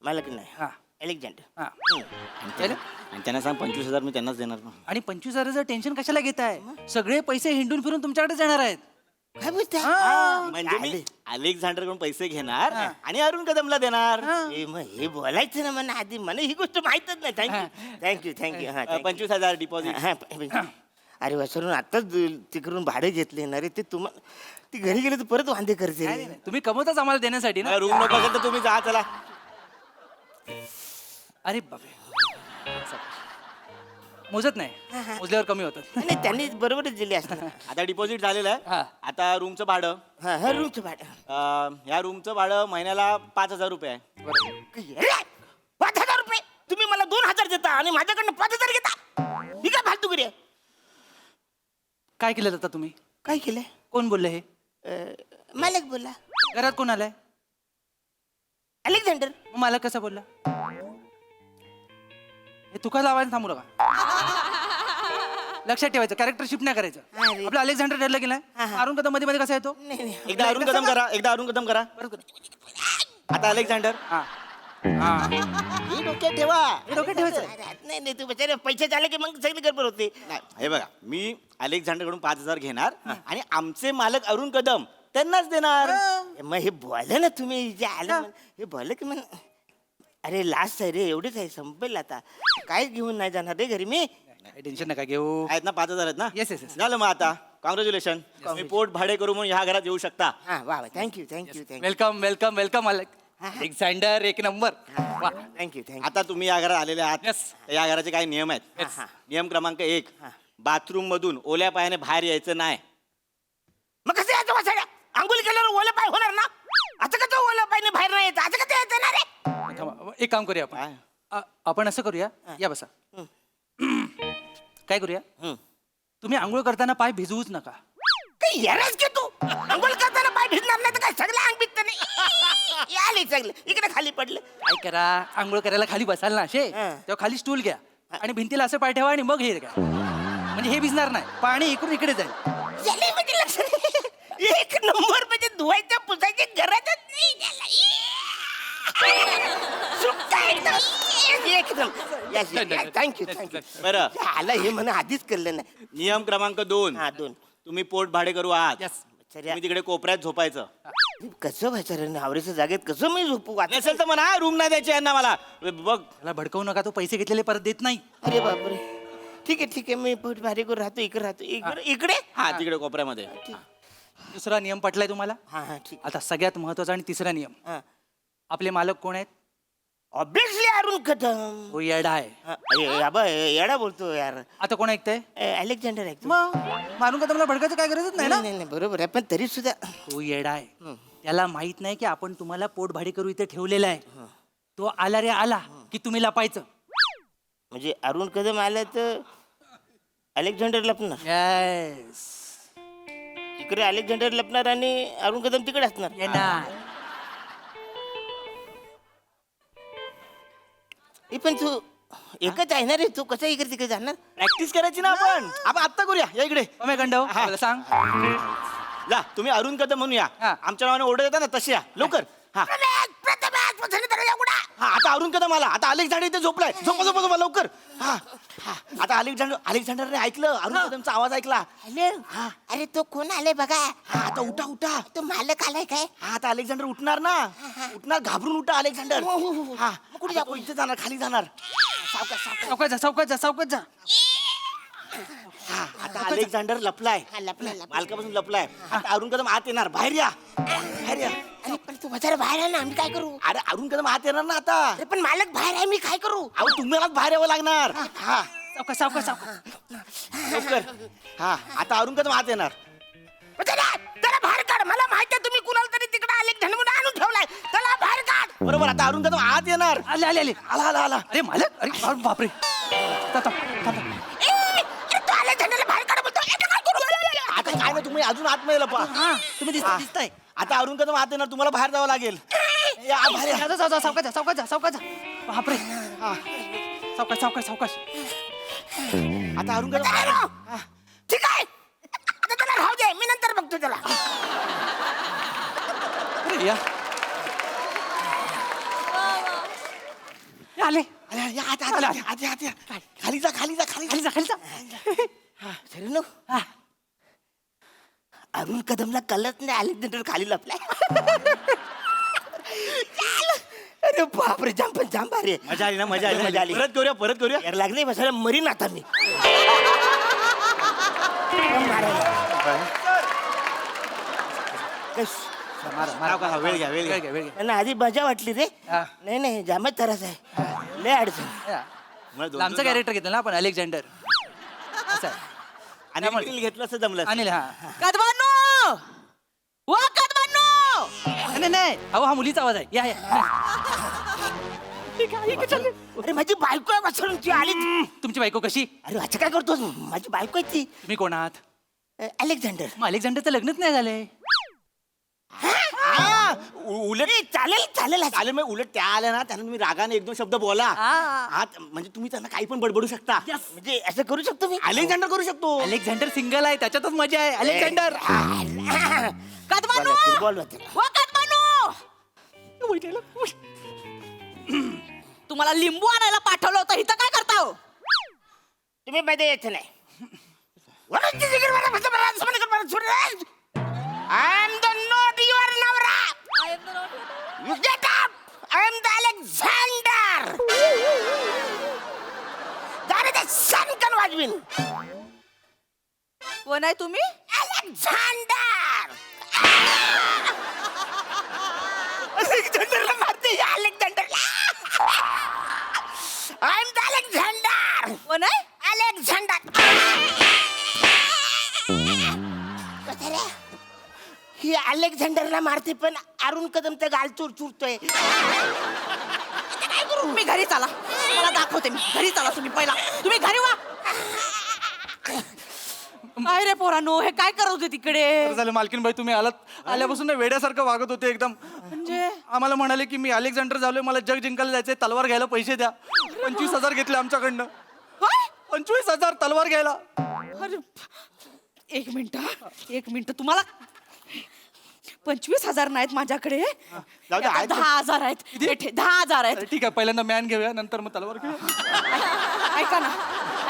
[SPEAKER 3] मला की नाही.
[SPEAKER 6] हा
[SPEAKER 3] अलेक्झांडर.
[SPEAKER 6] हा.
[SPEAKER 11] आणि त्यांना सांग 25,000 मी त्यांनाच देणार ना.
[SPEAKER 6] आणि 25,000 टेन्शन कशाला घेताय? सगळे पैसे हिंडून फिरून तुमच्याकडेच येणार आहेत.
[SPEAKER 3] काय बोलताय?
[SPEAKER 11] म्हणजे मी अलेक्झांडर कडून पैसे घेणार आणि अरुण कदमला देणार.
[SPEAKER 3] मग हे बोलायचं ना मला आधी. मला ही गोष्ट माहितच नाही. Thank you thank you. हा
[SPEAKER 11] 25,000 डिपॉझिट.
[SPEAKER 3] अरे वसरून आताच तिकडून भाडे घेतले ना रे. ते तुम्हाला ती घरी गेले तर परत वांदे करते.
[SPEAKER 6] तुम्ही कमवताच आम्हाला देण्यासाठी ना.
[SPEAKER 11] रूम नको असेल तर तुम्ही जा. चला.
[SPEAKER 6] अरे बापरे, मोजत नाही, मोजल्यावर कमी होतं.
[SPEAKER 3] नाही त्यांनी बरोबरच दिले असते.
[SPEAKER 11] आता डिपॉझिट झालेलं आहे.
[SPEAKER 6] हा.
[SPEAKER 11] आता रूमचं भाडं.
[SPEAKER 3] हा रूमचं भाडं.
[SPEAKER 11] ह्या रूमचं भाडं महिन्याला 5,000 रुपये आहे.
[SPEAKER 3] 5,000 रुपये? तुम्ही मला 2,000 देता आणि माझ्याकडनं 5,000 घेता? ही काय फालतूगिरी आहे?
[SPEAKER 6] काय केलं आता तुम्ही?
[SPEAKER 3] काय केलंय?
[SPEAKER 6] कोण बोलले हे?
[SPEAKER 3] मालक बोला.
[SPEAKER 6] घरात कोण आलाय?
[SPEAKER 3] अलेक्झांडर.
[SPEAKER 6] मग मालक कसा बोलला? हे तुका लावायला थांबू नका. लक्षात ठेवायचं, कॅरेक्टर शिफ्ट नाही करायचं.
[SPEAKER 3] अरे.
[SPEAKER 6] आपलं अलेक्झांडर ठरलं की नाही. अरुण कदम मध्ये मध्ये कसा येतो?
[SPEAKER 11] एकदा अरुण कदम करा. एकदा अरुण कदम करा. आता अलेक्झांडर.
[SPEAKER 6] हा हा,
[SPEAKER 3] हे डोक्यात ठेवा.
[SPEAKER 6] हे डोक्यात ठेवायचं.
[SPEAKER 3] नाही नाही तू बचारे पैसे झाले की मग सगळी गडबड होते.
[SPEAKER 11] नाही, हे बघा, मी अलेक्झांडर कडून 5,000 घेणार आणि आमचे मालक अरुण कदम त्यांनाच देणार.
[SPEAKER 3] मग हे बोललं ना तुम्ही जे आलं हे बोललं की मग अरे लास्ट आहे रे. एवढेच आहे, संपेल आता. काय घेऊन नाही जाणार रे घरी मी.
[SPEAKER 6] टेन्शन नका घेऊ.
[SPEAKER 11] आहेत ना 5,000 आहेत ना.
[SPEAKER 6] Yes yes yes.
[SPEAKER 11] झालं मग आता. कॉंग्रॅच्युलेशन. तुम्ही पोट भाडे करू म्हणून ह्या घरात येऊ शकता.
[SPEAKER 3] हा वा वा thank you thank you thank you.
[SPEAKER 6] Welcome welcome welcome. Alexander एक नंबर.
[SPEAKER 3] Thank you thank you.
[SPEAKER 11] आता तुम्ही या घरात आलेले आहात
[SPEAKER 12] Yes.
[SPEAKER 11] या घराचे काही नियम आहेत नियम क्रमांक 1 बाथरूम मधून ओल्या पायाने बाहेर यायचं नाही.
[SPEAKER 3] मग कसं यायचं वासाड्या? आंघोळ केल्यावर ओलं पाय होणार ना? असं कसं ओलं पायने बाहेर नाही यायचं? असं कसं यायचं ना रे?
[SPEAKER 12] थांबा, एक काम करूया आपण आपण असं करूया या बसा काय करूया तुम्ही आंघोळ करताना पाय भिजवूच नका.
[SPEAKER 3] काही येणारच की तू आंघोळ करताना पाय भिजणार नाही तर काय सगळं अंग भिजतं नाही. आले सगळं इकडे खाली पडलं.
[SPEAKER 12] काय करा आंघोळ करायला खाली बसाल ना असे तेव्हा खाली स्टूल घ्या आणि भिंतीला असं पाय ठेवा आणि मग हे घ्या म्हणजे हे भिजणार नाही पाणी इकडून इकडे जाईल.
[SPEAKER 3] झाले म्हणजे लक्ष नाही. एक नंबर म्हणजे धुवायच्या पुसायची गरजच नाही त्याला. सुक्का एकदम. एकदम थँक्यू थँक्यू.
[SPEAKER 11] बरं
[SPEAKER 3] आला हे म्हणा आधीच कळलं नाही.
[SPEAKER 11] नियम क्रमांक 2
[SPEAKER 3] हा 2.
[SPEAKER 11] तुम्ही पोट भाडे करू आहात तुम्ही तिकडे कोपऱ्यात झोपायचं.
[SPEAKER 3] कसं व्हायचं रे नवरीच्या जागेत कसं मी झोपू वाटत
[SPEAKER 11] नसेल तर म्हणा रूम नाही द्यायची यांना मला बघ
[SPEAKER 12] त्याला भडकवू नका तो पैसे घेतलेले परत देत नाही.
[SPEAKER 3] अरे बापरे ठीक आहे मी पोट भारी करून राहतो इकडे राहतो इकडे
[SPEAKER 11] हा तिकडे कोपऱ्यामध्ये.
[SPEAKER 12] दुसरा नियम पटलाय तुम्हाला.
[SPEAKER 3] हा हा ठीक
[SPEAKER 12] आता सगळ्यात महत्वाचा आणि तिसरा नियम
[SPEAKER 3] हा
[SPEAKER 12] आपले मालक कोण आहेत.
[SPEAKER 3] ऑब्विसली अरुण कदम.
[SPEAKER 12] तो येडा आहे.
[SPEAKER 3] येडा बोलतो यार.
[SPEAKER 12] आता कोण ऐकतंय
[SPEAKER 3] अलेक्झांडर ऐकतो.
[SPEAKER 12] मग मारून का तुम्हाला भडकायचं काय गरजच नाही ना.
[SPEAKER 3] नाही बरोबर आहे पण तरी सुद्धा
[SPEAKER 12] तो येडा आहे त्याला माहित नाही की आपण तुम्हाला पोट भाडे करू इथे ठेवलेला आहे. तो आला रे आला की तुम्ही लपायचं.
[SPEAKER 3] म्हणजे अरुण कदम आला तर अलेक्झांडर लपणार
[SPEAKER 12] येस
[SPEAKER 3] इकडे अलेक्झांडर लपणार आणि अरुण कदम तिकडे असणार.
[SPEAKER 12] येणार.
[SPEAKER 3] पण तू एकच आहे ना रे तू कसं इकडे तिकडे जाणार.
[SPEAKER 11] प्रॅक्टिस करायची ना आपण आत्ता करूया या इकडे.
[SPEAKER 12] ओमे गंडव
[SPEAKER 11] हा.
[SPEAKER 12] मला सांग
[SPEAKER 11] जा तुम्ही अरुण कदम म्हणून या
[SPEAKER 12] हा.
[SPEAKER 11] आमच्या नावाने ओरडत येतात ना तसे या लवकर. हा हा आता अरुण कदम आला आता अलेक्झांडर इथे झोपलाय झोपा लवकर. हा हा आता अलेक्झांडरने ऐकलं अरुण कदमचा आवाज ऐकला.
[SPEAKER 3] हा अरे तो कोण आलाय बघा.
[SPEAKER 11] हा आता उठा
[SPEAKER 3] तो मालक आलाय काय.
[SPEAKER 11] हा आता अलेक्झांडर उठणार ना उठणार घाबरून उठा अलेक्झांडर. हा कुठे जा इथे जाणार खाली जाणार.
[SPEAKER 12] सावकाश जा
[SPEAKER 11] हा आता अलेक्झांडर लपलाय मालकापासून लपलाय आता अरुण कदम आत येणार बाहेर या.
[SPEAKER 3] अरे पण तू बाजार बाहेर आहे ना आम्ही काय करू.
[SPEAKER 11] अरे अरुण कदम आत येणार ना आता.
[SPEAKER 3] अरे पण मालक बाहेर आहे मी काय करू.
[SPEAKER 11] अहो तुम्हाला बाहेर यावं लागणार. हा
[SPEAKER 12] सावकाश
[SPEAKER 11] लवकर. हा आता अरुण कदम आत येणार.
[SPEAKER 3] त्याला बाहेर काढ मला माहिती आहे तुम्ही कुणाला तरी तिकडे अलेक्झांडर म्हणून आणून ठेवलाय त्याला बाहेर काढ.
[SPEAKER 11] बरोबर आता अरुण कदम आत येणार.
[SPEAKER 12] आले
[SPEAKER 11] आला
[SPEAKER 12] अरे मालक अरे बापरे
[SPEAKER 3] तो अलेक्झांडरला बाहेर काढ बोलतो. काय करू.
[SPEAKER 11] आता काय ना तुम्ही अजून आतमध्ये लपा.
[SPEAKER 12] तुम्ही दिसताय.
[SPEAKER 11] आता अरुण कदम आत येणार तुम्हाला बाहेर जावं लागेल. या, बाहेर या.
[SPEAKER 12] सावकाश बापरे सावकाश
[SPEAKER 11] आता अरुण कदम बाहेर या.
[SPEAKER 3] ठीक आहे आता त्याला राहू दे मी नंतर बघतो त्याला.
[SPEAKER 12] या आले
[SPEAKER 11] अरे, या, आत या. खाली जा.
[SPEAKER 3] ठरलं अरुण कदमला कळत नाही अलेक्झांडर खाली लपलाय. अरे बापरे जाम भारी आहे.
[SPEAKER 11] मजा आली ना मजा आली परत करूया
[SPEAKER 3] यार लागले बसायला मरीन आता मी.
[SPEAKER 11] वेळ घ्या
[SPEAKER 3] त्यांना आधी मजा वाटली रे.
[SPEAKER 12] हा.
[SPEAKER 3] नाही जामच त्रास आहे लय अडचण.
[SPEAKER 12] आमचं कॅरेक्टर घेतलं ना आपण अलेक्झांडर असं आहे.
[SPEAKER 11] आणि अनिल घेतलं असं जमलं.
[SPEAKER 12] अनिल हा
[SPEAKER 9] कदमांनो वा कदमांनो.
[SPEAKER 12] नाही अहो हा मुलीचा आवाज आहे या
[SPEAKER 3] अरे माझी बायको आहे बसून ती आली.
[SPEAKER 12] तुमची बायको कशी.
[SPEAKER 3] अरे अच्छा काय करतोस माझी बायको आहे ती.
[SPEAKER 12] तुम्ही कोण आहात.
[SPEAKER 3] अलेक्झांडर.
[SPEAKER 12] मग अलेक्झांडरचं लग्नच नाही झालंय.
[SPEAKER 11] उलट चालेल मग उलट त्या आल्या ना त्यांना तुम्ही रागाने एक दोन शब्द बोला. हा म्हणजे तुम्ही त्यांना काही पण बडबडू शकता.
[SPEAKER 3] म्हणजे असं करू शकतो मी.
[SPEAKER 11] अलेक्झांडर करू शकतो.
[SPEAKER 12] अलेक्झांडर सिंगल आहे त्याच्यातच मजा आहे. अलेक्झांडर
[SPEAKER 9] कदमांनो
[SPEAKER 3] बोल
[SPEAKER 9] वा कदमांनो. तुम्हाला लिंबू आणायला पाठवलं होतं इथं काय करता हो.
[SPEAKER 3] तुम्ही मध्ये यायचं नाही. I am the not your Navra. You get up. I am the Alexander. That is the sun can वाजवीन.
[SPEAKER 8] कोण आहे तुम्ही.
[SPEAKER 3] अलेक्झांडर. अलेक्झांडरला मारते अलेक्झांडरला. I am Alexander.
[SPEAKER 5] कोण आहे?
[SPEAKER 3] अलेक्झांडर. ही अलेक्झांडरला मारते पण अरुण कदम तर गाल चुरतोय.
[SPEAKER 9] तुम्ही घरी चाला, मला दाखवते मी. घरी चाला तुम्ही पहिला, तुम्ही घरी वा. काय रे पोरांनो, हे काय करत होते तिकडे?
[SPEAKER 12] बरं झालं मालकीन बाई तुम्ही आल्यापासून ना वेड्यासारखं वागत होते एकदम.
[SPEAKER 9] म्हणजे
[SPEAKER 12] आम्हाला म्हणाले की मी अलेक्झांडर झालोय, मला जग जिंकायला जायचंय, तलवार घ्यायला पैसे द्या. 25,000 घेतले आमच्याकडनं.
[SPEAKER 9] काय?
[SPEAKER 12] 25,000 तलवार घ्यायला.
[SPEAKER 9] अरे एक मिनिट तुम्हाला 25,000 नाहीत माझ्याकडे,
[SPEAKER 11] जाऊ दे, आहेत.
[SPEAKER 9] 10,000 आहेत. 10,000 आहेत.
[SPEAKER 12] अरे ठीक आहे, पहिल्यांदा मॅन घेऊया, नंतर मग तलवार घेऊया.
[SPEAKER 9] ऐका ना,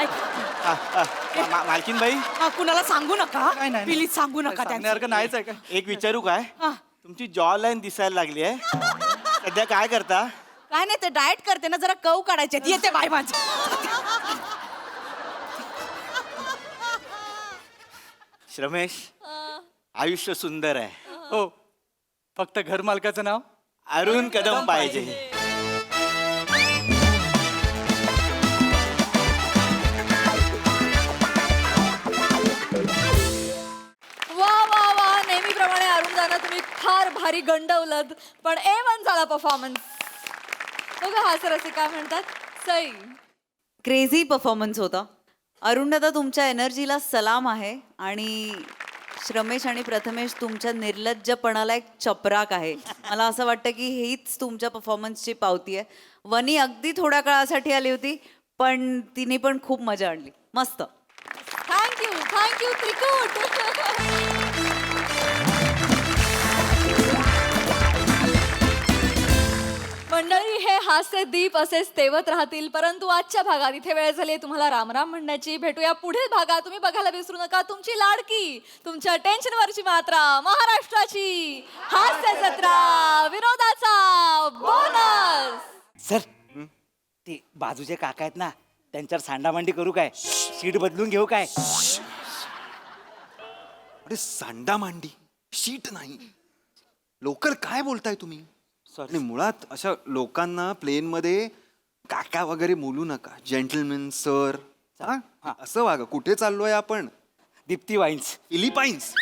[SPEAKER 9] ऐका.
[SPEAKER 11] मालकीन बाई
[SPEAKER 9] हा, कुणाला सांगू नका,
[SPEAKER 12] नाही, नाही.
[SPEAKER 9] प्लीज सांगू नका त्यांचं.
[SPEAKER 12] सांगण्यासारखं नाहीच आहे काय.
[SPEAKER 11] एक विचारू काय?
[SPEAKER 9] हा.
[SPEAKER 11] तुमची जॉ लाईन दिसायला लागली आहे. सध्या काय करता?
[SPEAKER 9] काय नाही, ते डाएट करते ना, जरा कव काढायचे. येते बाय माझं.
[SPEAKER 11] श्रमेश, आयुष्य सुंदर आहे.
[SPEAKER 12] हो, फक्त घर मालकाचं नाव
[SPEAKER 11] अरुण कदम पाहिजे.
[SPEAKER 2] वा वा वा, नेहमीप्रमाणे अरुणदाना तुम्ही फार भारी गंडवलत, पण A1 झाला परफॉर्मन्स. बघा हा सर असे काय म्हणतात. सई.
[SPEAKER 8] क्रेझी परफॉर्मन्स होता. अरुणदादा तुमच्या एनर्जीला सलाम आहे आणि श्रमेश आणि प्रथमेश तुमच्या निर्लज्जपणाला एक चपराक आहे. मला असं वाटतं की हीच तुमच्या परफॉर्मन्सची पावती आहे. वनी अगदी थोड्या काळासाठी आली होती पण तिने पण खूप मजा आणली. मस्त.
[SPEAKER 2] थँक्यू त्रिकूट. मंडळी, हे हास्य दीप असेच तेवत राहतील, परंतु आजच्या भागात इथे वेळ झाली तुम्हाला रामराम म्हणण्याची. भेटूया पुढील भागात. तुम्ही बघायला विसरू नका तुमची लाडकी, तुमच्या टेन्शनवरची मात्रा, महाराष्ट्राची हास्य जत्रा, विनोदाचा बोनस.
[SPEAKER 4] सर ते बाजूचे काका आहेत ना, त्यांच्यावर सांडामांडी करू काय? सीट बदलून घेऊ काय?
[SPEAKER 13] अरे सांडा मांडी, शीट नाही. लोकल काय बोलताय तुम्ही? आणि मुळात अशा लोकांना प्लेन मध्ये काका वगैरे बोलू नका. जेंटलमॅन सर असं वागा. कुठे चाललोय आपण?
[SPEAKER 4] दीप्ती वाईन्स.
[SPEAKER 13] फिलिपाईन्स.